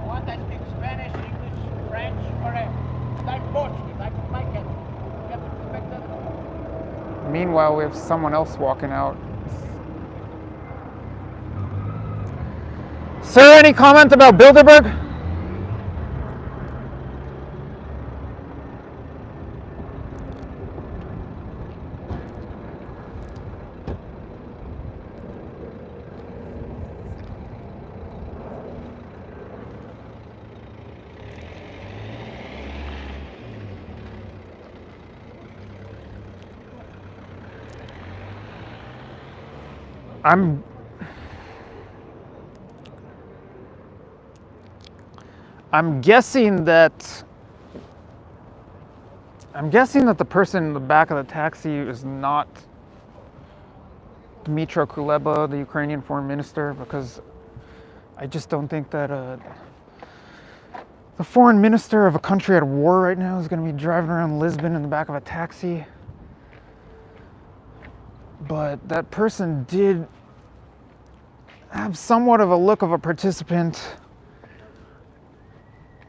What I speak Spanish, English, French, whatever. I'm Portuguese. I'm my country. You have to respect that. Meanwhile, we have someone else walking out. Sir, any comment about Bilderberg? I'm guessing that the person in the back of the taxi is not Dmytro Kuleba, the Ukrainian foreign minister, because I just don't think that the foreign minister of a country at war right now is going to be driving around Lisbon in the back of a taxi. But that person did have somewhat of a look of a participant.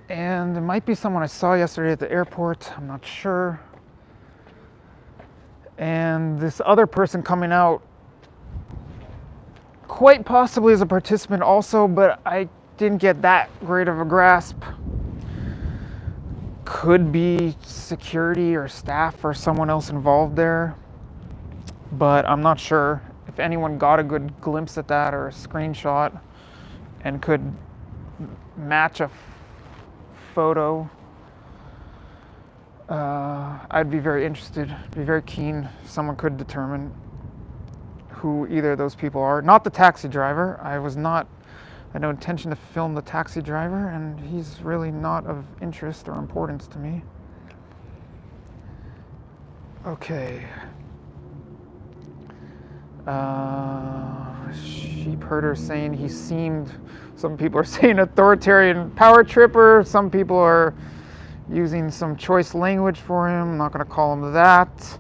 And it might be someone I saw yesterday at the airport. I'm not sure. And this other person coming out quite possibly is a participant also, but I didn't get that great of a grasp. Could be security or staff or someone else involved there. But I'm not sure if anyone got a good glimpse at that or a screenshot and could match a photo. I'd be very interested, be very keen if someone could determine who either of those people are. Not the taxi driver. I had no intention to film the taxi driver, and he's really not of interest or importance to me. Okay. Sheep herder saying he seemed... Some people are saying authoritarian power tripper. Some people are using some choice language for him. I'm not going to call him that.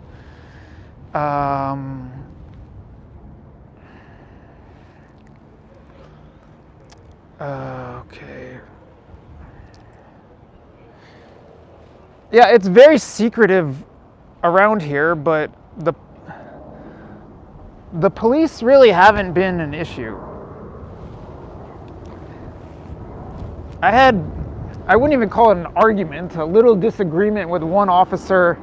Okay. Yeah, it's very secretive around here, but the police really haven't been an issue. I wouldn't even call it an argument, a little disagreement with one officer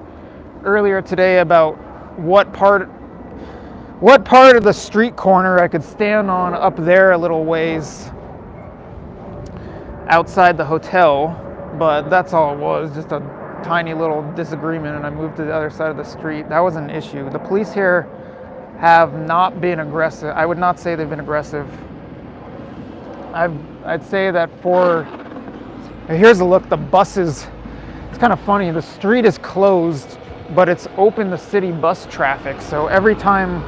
earlier today about what part of the street corner I could stand on up there a little ways outside the hotel, but that's all it was, just a tiny little disagreement and I moved to the other side of the street. That wasn't an issue. The police here have not been aggressive. I would not say they've been aggressive. I'd say that here's a look, the buses, it's kind of funny, the street is closed, but it's open to city bus traffic. So every time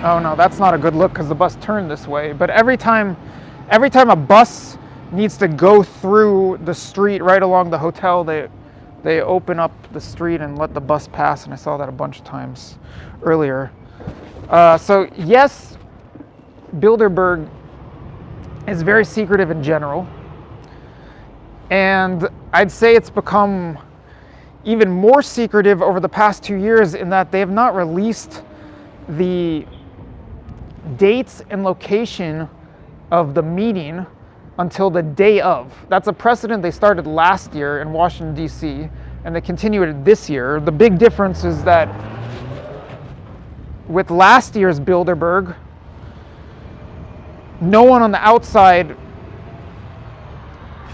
oh no, that's not a good look because the bus turned this way. But every time a bus needs to go through the street right along the hotel, they open up the street and let the bus pass, and I saw that a bunch of times earlier. So yes, Bilderberg is very secretive in general, and I'd say it's become even more secretive over the past 2 years in that they have not released the dates and location of the meeting until the day of. That's a precedent they started last year in Washington, D.C., and they continued it this year. The big difference is that with last year's Bilderberg, no one on the outside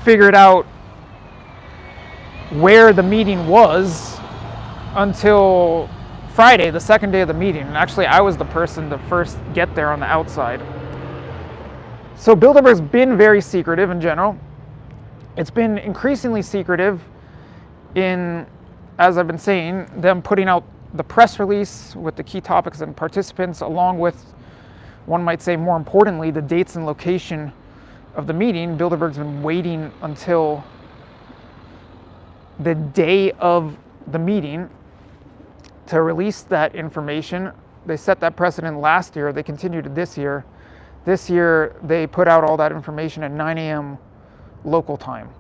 figured out where the meeting was until Friday, the second day of the meeting. And actually, I was the person to first get there on the outside. So Bilderberg's been very secretive in general. It's been increasingly secretive in, as I've been saying, them putting out the press release with the key topics and participants, along with, one might say more importantly, the dates and location of the meeting. Bilderberg's been waiting until the day of the meeting to release that information. They set that precedent last year. They continued it this year. This year, they put out all that information at 9 a.m. local time.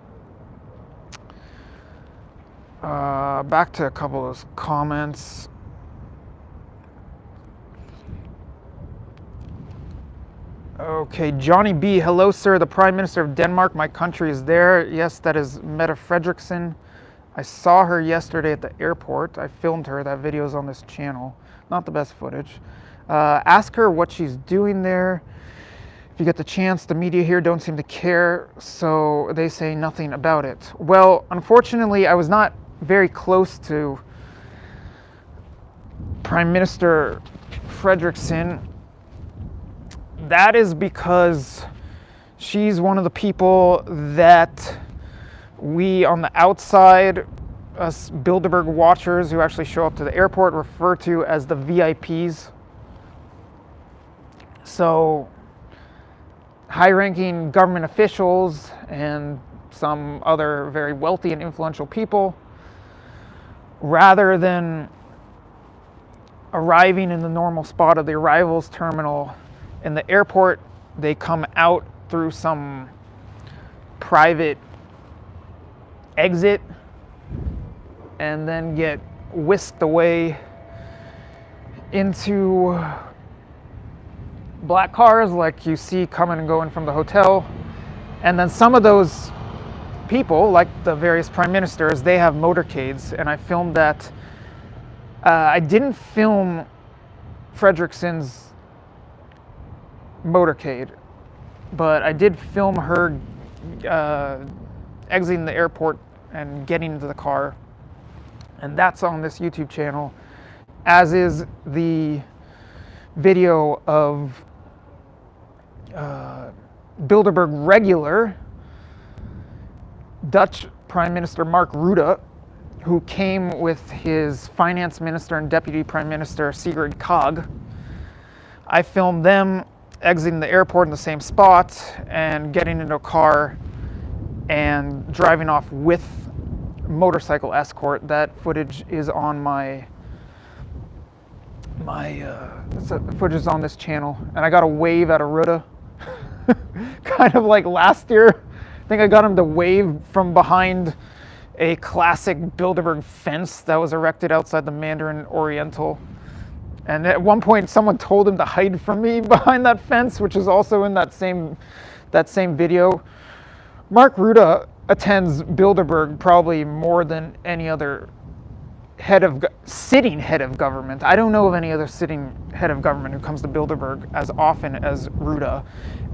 Back to a couple of those comments. Okay, Johnny B. Hello, sir. The Prime Minister of Denmark. My country is there. Yes, that is Mette Frederiksen. I saw her yesterday at the airport. I filmed her. That video is on this channel. Not the best footage. Ask her what she's doing there. If you get the chance, the media here don't seem to care, so they say nothing about it. Well, unfortunately, I was not very close to Prime Minister Frederiksen. That is because she's one of the people that we on the outside, us Bilderberg watchers who actually show up to the airport, refer to as the VIPs. So high-ranking government officials and some other very wealthy and influential people, rather than arriving in the normal spot of the arrivals terminal in the airport, they come out through some private exit and then get whisked away into black cars like you see coming and going from the hotel. And then some of those people, like the various prime ministers, they have motorcades, and I filmed that. I didn't film Frederiksen's motorcade, but I did film her exiting the airport and getting into the car, and that's on this YouTube channel, as is the video of Bilderberg regular Dutch Prime Minister Mark Rutte, who came with his finance minister and deputy prime minister Sigrid Kaag. I filmed them exiting the airport in the same spot and getting into a car and driving off with motorcycle escort. That footage is on footage is on this channel, and I got a wave out of Rutte, kind of like last year. I think I got him to wave from behind a classic Bilderberg fence that was erected outside the Mandarin Oriental. And at one point, someone told him to hide from me behind that fence, which is also in that same video. Mark Rutte attends Bilderberg probably more than any other sitting head of government. I don't know of any other sitting head of government who comes to Bilderberg as often as Ruda.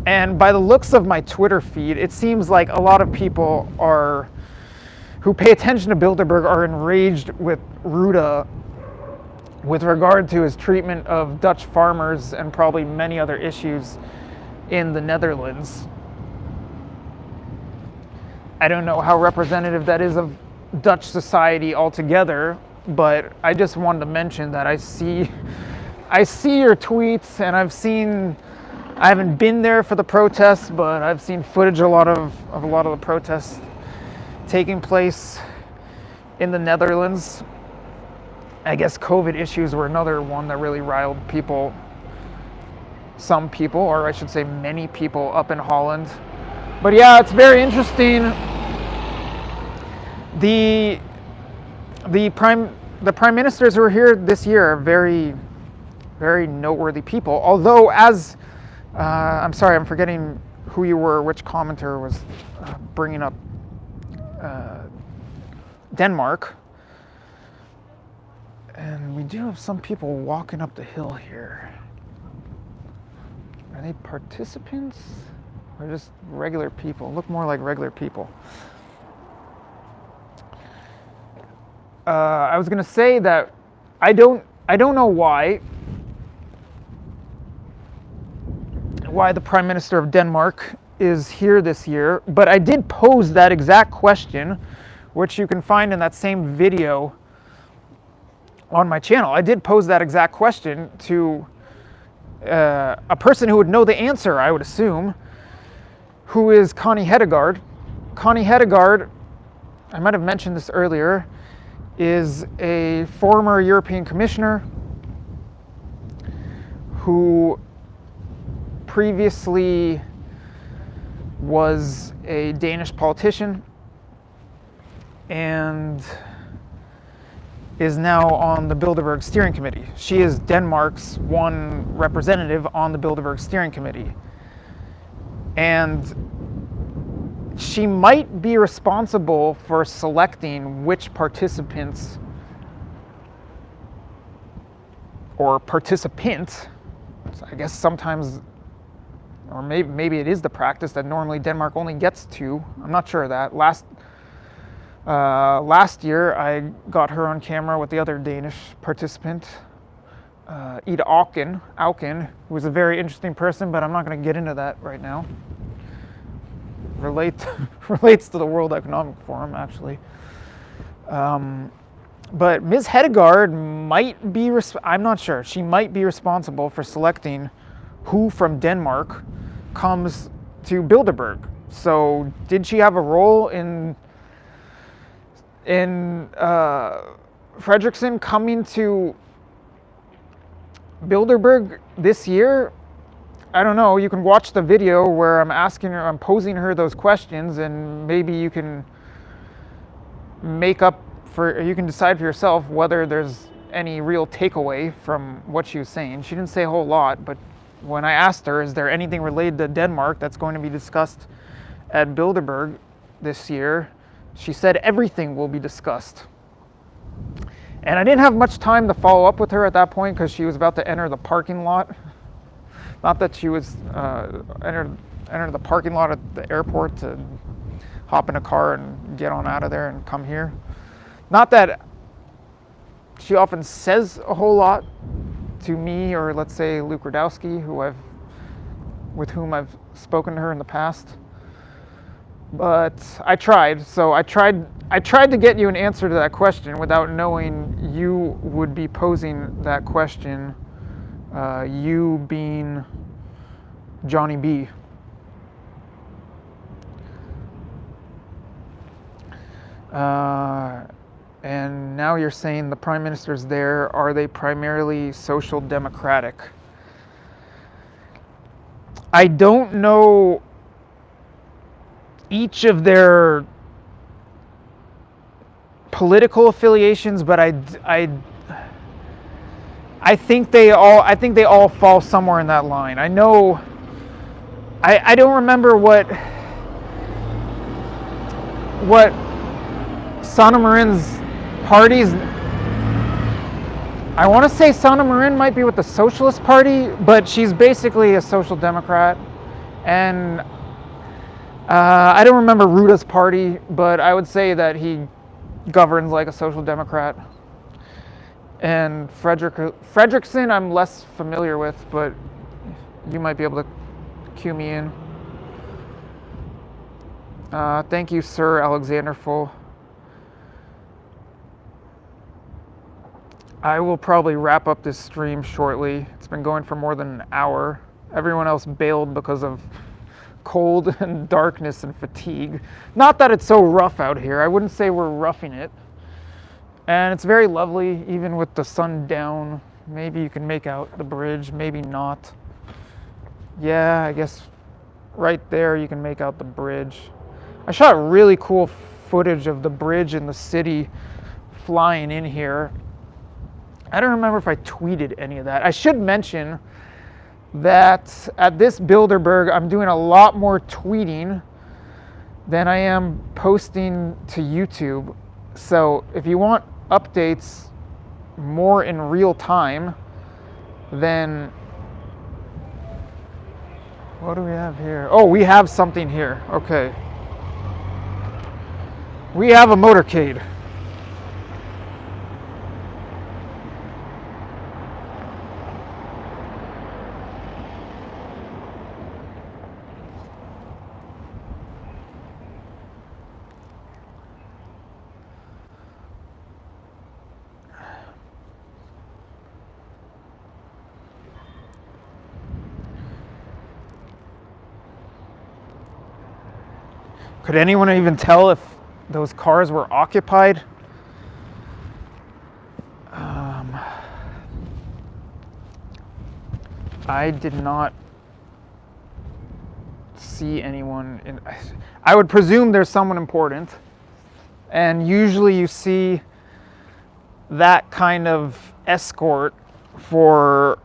And by the looks of my Twitter feed, it seems like a lot of people who pay attention to Bilderberg are enraged with Ruda with regard to his treatment of Dutch farmers and probably many other issues in the Netherlands. I don't know how representative that is of Dutch society altogether, but I just wanted to mention that I see your tweets, and I haven't been there for the protests, but I've seen footage of a lot of the protests taking place in the Netherlands. I guess COVID issues were another one that really riled some people, or I should say many people up in Holland. But yeah, it's very interesting. The prime ministers who are here this year are very, very noteworthy people. Although, I'm sorry, I'm forgetting who you were, which commenter was bringing up Denmark. And we do have some people walking up the hill here. Are they participants or just regular people? Look more like regular people. I was gonna say that I don't know why the Prime Minister of Denmark is here this year, but I did pose that exact question, which you can find in that same video on my channel. I did pose that exact question to a person who would know the answer, I would assume, who is Connie Hedegaard. Connie Hedegaard, I might have mentioned this earlier, is a former European Commissioner who previously was a Danish politician and is now on the Bilderberg Steering Committee. She is Denmark's one representative on the Bilderberg Steering Committee. And she might be responsible for selecting which participants or participant, so I guess sometimes, or maybe it is the practice that normally Denmark only gets two. I'm not sure of that. Last year, I got her on camera with the other Danish participant, Ida Auken, who was a very interesting person, but I'm not going to get into that right now. Relates to the World Economic Forum, actually. But Ms. Hedegaard might be, I'm not sure, she might be responsible for selecting who from Denmark comes to Bilderberg. So did she have a role in Fredriksson coming to Bilderberg this year? I don't know. You can watch the video where I'm posing her those questions, and maybe you can you can decide for yourself whether there's any real takeaway from what she was saying. She didn't say a whole lot, but when I asked her, is there anything related to Denmark that's going to be discussed at Bilderberg this year, she said everything will be discussed. And I didn't have much time to follow up with her at that point because she was about to enter the parking lot. Not that she was enter the parking lot at the airport to hop in a car and get on out of there and come here. Not that she often says a whole lot to me, or let's say Luke Radowski, with whom I've spoken to her in the past. But I tried. So I tried to get you an answer to that question without knowing you would be posing that question. You being Johnny B. And now you're saying the prime ministers there, are they primarily social democratic? I don't know each of their political affiliations, but I think they all fall somewhere in that line. I know. I don't remember what Sanna Marin's party's I want to say Sana Marin might be with the Socialist Party, but she's basically a social democrat. And I don't remember Ruda's party, but I would say that he governs like a social democrat. And Fredrickson I'm less familiar with, but you might be able to cue me in. Thank you, Sir Alexander Full. I will probably wrap up this stream shortly. It's been going for more than an hour. Everyone else bailed because of cold and darkness and fatigue. Not that it's so rough out here. I wouldn't say we're roughing it. And it's very lovely, even with the sun down. Maybe you can make out the bridge, maybe not. Yeah, I guess right there you can make out the bridge. I shot really cool footage of the bridge in the city flying in here. I don't remember if I tweeted any of that. I should mention that at this Bilderberg, I'm doing a lot more tweeting than I am posting to YouTube. So if you want updates more in real time, then what do we have here? Oh, we have something here. Okay. We have a motorcade. Could anyone even tell if those cars were occupied? I did not see anyone in. I would presume there's someone important, and usually you see that kind of escort for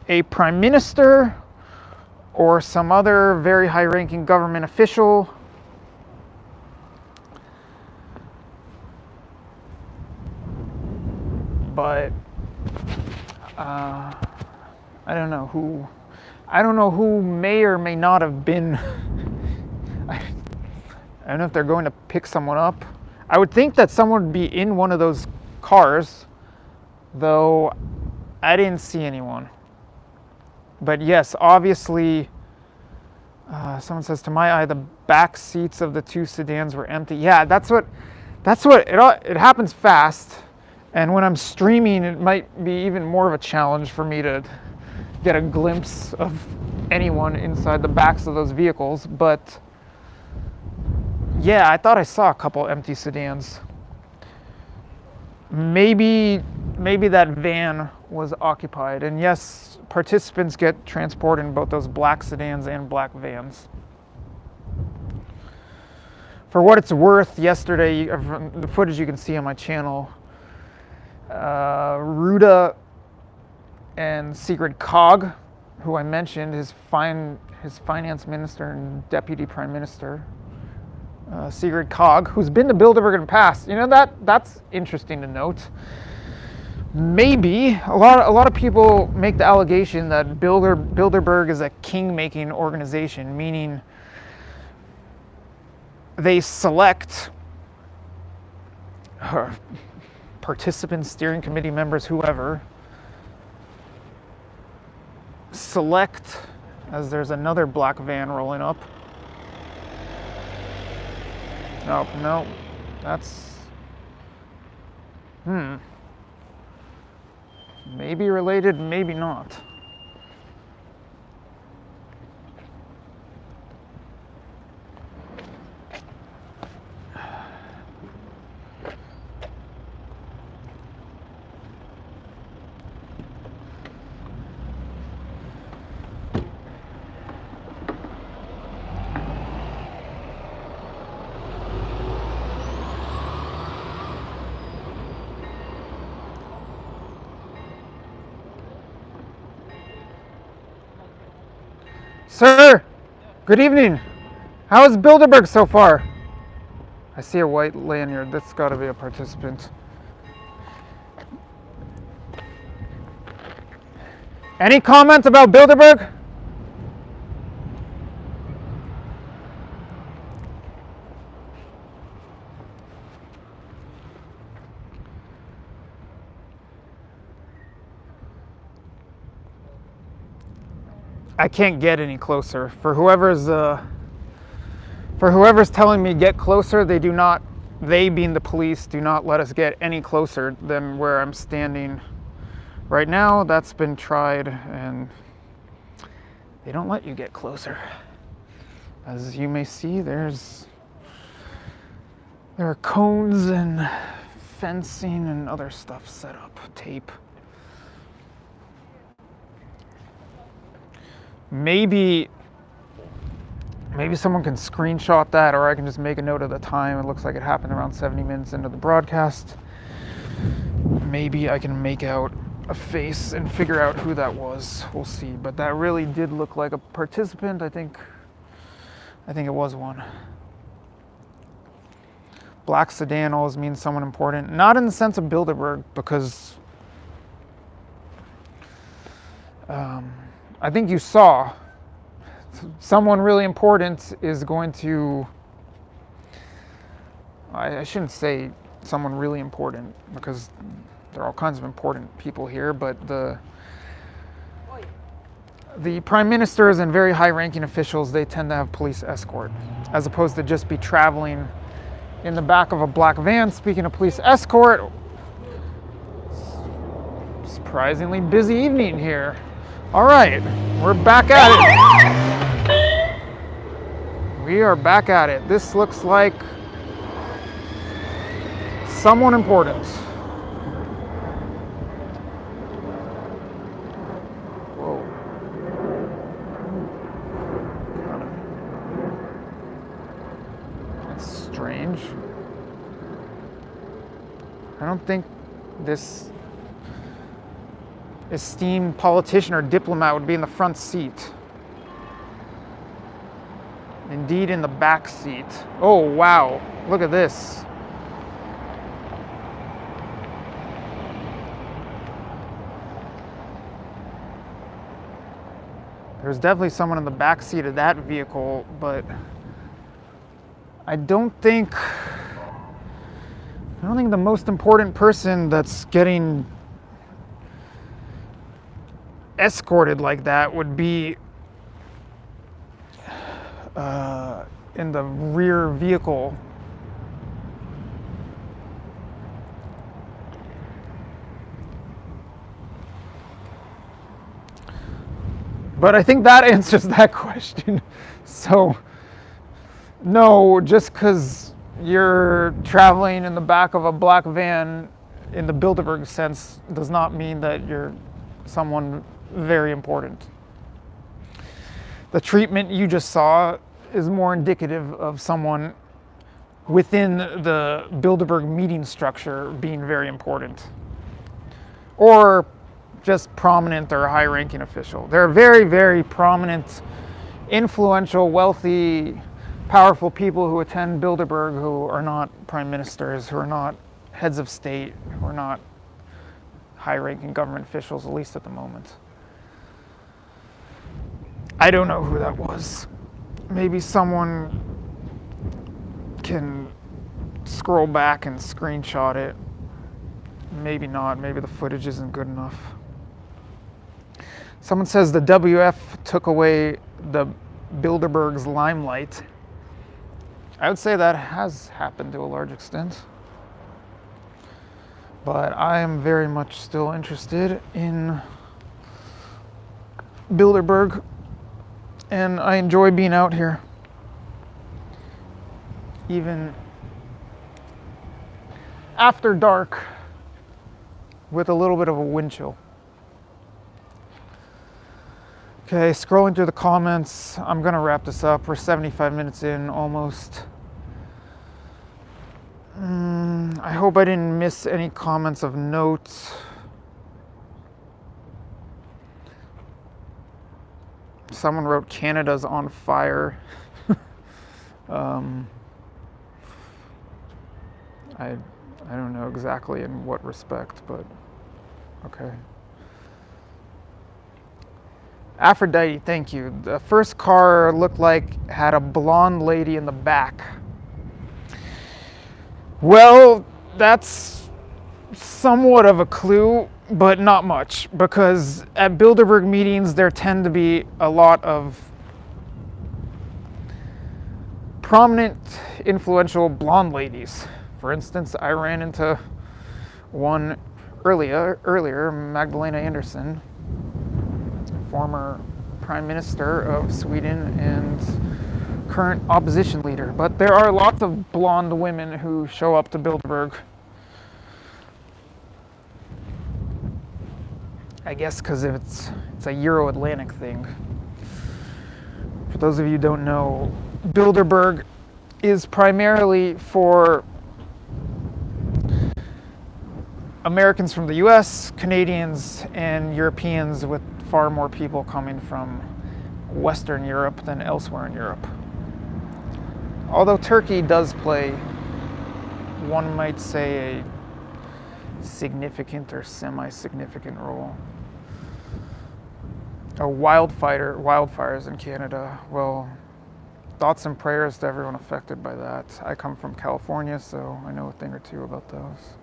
a prime minister or some other very high-ranking government official. But I don't know who may or may not have been. I don't know if they're going to pick someone up. I would think that someone would be in one of those cars, though I didn't see anyone. But yes, obviously, someone says, to my eye, the back seats of the two sedans were empty. Yeah, that's what it happens fast. And when I'm streaming, it might be even more of a challenge for me to get a glimpse of anyone inside the backs of those vehicles. But yeah, I thought I saw a couple empty sedans. Maybe that van was occupied. And yes, participants get transported in both those black sedans and black vans. For what it's worth, yesterday, the footage you can see on my channel, Ruda and Sigrid Kaag, who I mentioned, his finance minister and deputy prime minister, Sigrid Kaag, who's been to Bilderberg in the past. You know, that's interesting to note. Maybe a lot of people make the allegation that Bilderberg is a king-making organization, meaning they select participants, steering committee members, whoever, select, as there's another black van rolling up. No, that's, maybe related, maybe not. Sir, good evening. How is Bilderberg so far? I see a white lanyard. That's got to be a participant. Any comments about Bilderberg? I can't get any closer. For whoever's telling me get closer, they do not. They, being the police, do not let us get any closer than where I'm standing right now. That's been tried, and they don't let you get closer. As you may see, there are cones and fencing and other stuff set up, tape. Maybe someone can screenshot that, or I can just make a note of the time. It looks like it happened around 70 minutes into the broadcast. Maybe I can make out a face and figure out who that was. We'll see. But that really did look like a participant. I think it was one. Black sedan always means someone important. Not in the sense of Bilderberg, because I think you saw someone really important is going to, I shouldn't say someone really important, because there are all kinds of important people here, but the prime ministers and very high-ranking officials, they tend to have police escort, as opposed to just be traveling in the back of a black van. Speaking of police escort, surprisingly busy evening here. All right, we're back at it. We are back at it. This looks like someone important. Whoa. That's strange. I don't think this esteemed politician or diplomat would be in the front seat. Indeed, in the back seat. Oh, wow. Look at this. There's definitely someone in the back seat of that vehicle, but I don't think the most important person that's getting escorted like that would be in the rear vehicle. But I think that answers that question. So, no, just because you're traveling in the back of a black van in the Bilderberg sense does not mean that you're someone very important. The treatment you just saw is more indicative of someone within the Bilderberg meeting structure being very important, or just prominent or high-ranking official. There are very, very prominent, influential, wealthy, powerful people who attend Bilderberg who are not prime ministers, who are not heads of state, who are not high-ranking government officials, at least at the moment. I don't know who that was. Maybe someone can scroll back and screenshot it. Maybe not. Maybe the footage isn't good enough. Someone says the WF took away the Bilderberg's limelight. I would say that has happened to a large extent. But I am very much still interested in Bilderberg, and I enjoy being out here, even after dark, with a little bit of a wind chill. Okay, scrolling through the comments, I'm gonna wrap this up. We're 75 minutes in, almost. I hope I didn't miss any comments of note. Someone wrote Canada's on fire. I don't know exactly in what respect, but okay. Aphrodite, thank you. The first car looked like had a blonde lady in the back. Well, that's somewhat of a clue, but not much, because at Bilderberg meetings there tend to be a lot of prominent, influential blonde ladies. For instance, I ran into one earlier, Magdalena Andersson, former Prime Minister of Sweden and current opposition leader. But there are lots of blonde women who show up to Bilderberg. I guess because it's a Euro-Atlantic thing. For those of you who don't know, Bilderberg is primarily for Americans from the US, Canadians, and Europeans, with far more people coming from Western Europe than elsewhere in Europe. Although Turkey does play, one might say, a significant or semi-significant role. Wildfires in Canada, well, thoughts and prayers to everyone affected by that. I come from California, so I know a thing or two about those.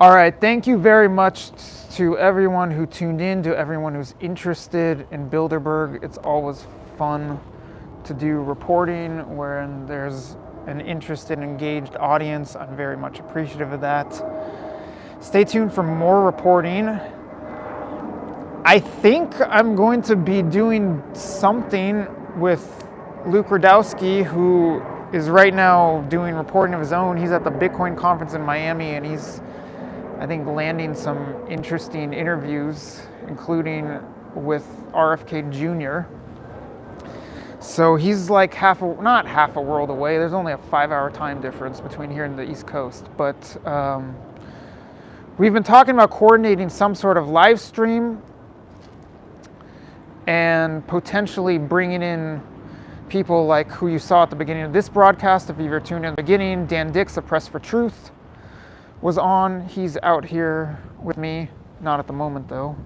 All right, thank you very much to everyone who tuned in, to everyone who's interested in Bilderberg. It's always fun to do reporting when there's an interested, engaged audience. I'm very much appreciative of that. Stay tuned for more reporting. I think I'm going to be doing something with Luke Radowski, who is right now doing reporting of his own. He's at the Bitcoin conference in Miami, and he's, I think, landing some interesting interviews, including with RFK Jr. So he's like not half a world away. There's only a 5-hour time difference between here and the East Coast. But we've been talking about coordinating some sort of live stream and potentially bringing in people like who you saw at the beginning of this broadcast. If you were tuned in at the beginning, Dan Dix of Press for Truth was on. He's out here with me, not at the moment though.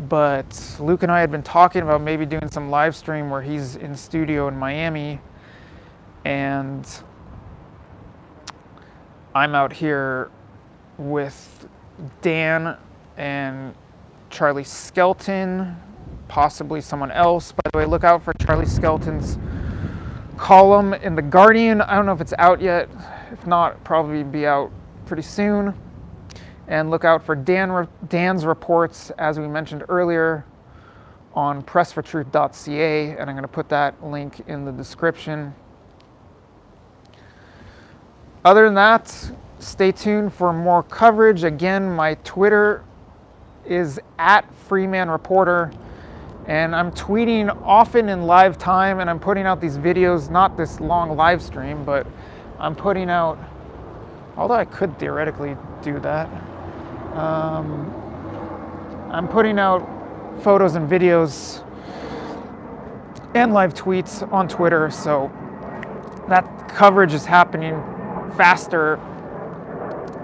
But Luke and I had been talking about maybe doing some live stream where he's in studio in Miami and I'm out here with Dan and Charlie Skelton, possibly someone else. By the way, look out for Charlie Skelton's column in The Guardian. I don't know if it's out yet. If not, it'll probably be out pretty soon. And look out for Dan's reports, as we mentioned earlier, on pressfortruth.ca, and I'm going to put that link in the description. Other than that, stay tuned for more coverage. Again, my Twitter is @FreemanReporter, and I'm tweeting often in live time, and I'm putting out these videos, not this long live stream, but I'm putting out, although I could theoretically do that, I'm putting out photos and videos and live tweets on Twitter, so that coverage is happening faster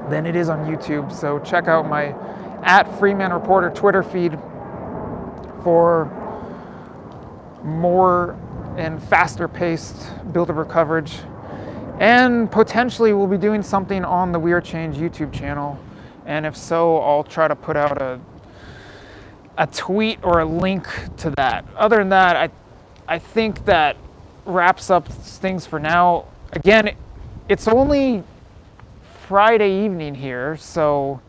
than it is on YouTube. So check out my @FreemanReporter Twitter feed for more and faster paced Bilderberg coverage. And potentially we'll be doing something on the We Are Change YouTube channel. And if so, I'll try to put out a tweet or a link to that. Other than that, I think that wraps up things for now. Again, it's only Friday evening here, so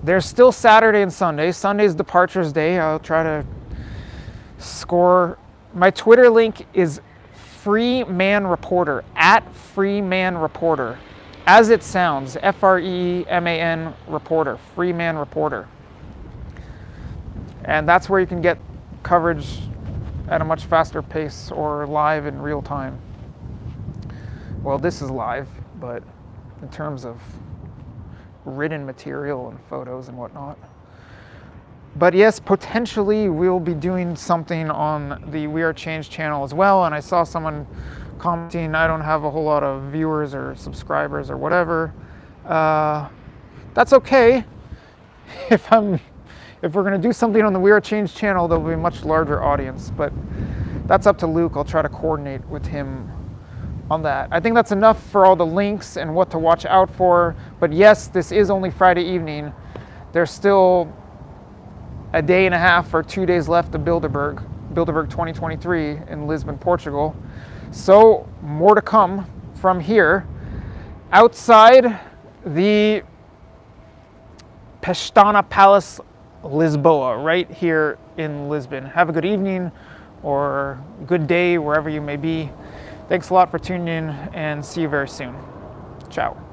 there's still Saturday and Sunday. Sunday's Departures Day. I'll try to score. My Twitter link is Freeman Reporter, @Freeman Reporter. As it sounds, FREEMAN Reporter, Freeman Reporter. And that's where you can get coverage at a much faster pace or live in real time. Well, this is live, but in terms of written material and photos and whatnot. But yes, potentially we'll be doing something on the We Are Change channel as well. And I saw someone commenting, I don't have a whole lot of viewers or subscribers or whatever. That's okay. If we're going to do something on the We Are Change channel, there'll be a much larger audience, but that's up to Luke. I'll try to coordinate with him on that. I think that's enough for all the links and what to watch out for. But yes, this is only Friday evening. There's still a day and a half or 2 days left of Bilderberg 2023 in Lisbon, Portugal. So more to come from here. Outside the Pestana Palace Lisboa, right here in Lisbon. Have a good evening or good day wherever you may be. Thanks a lot for tuning in, and see you very soon. Ciao.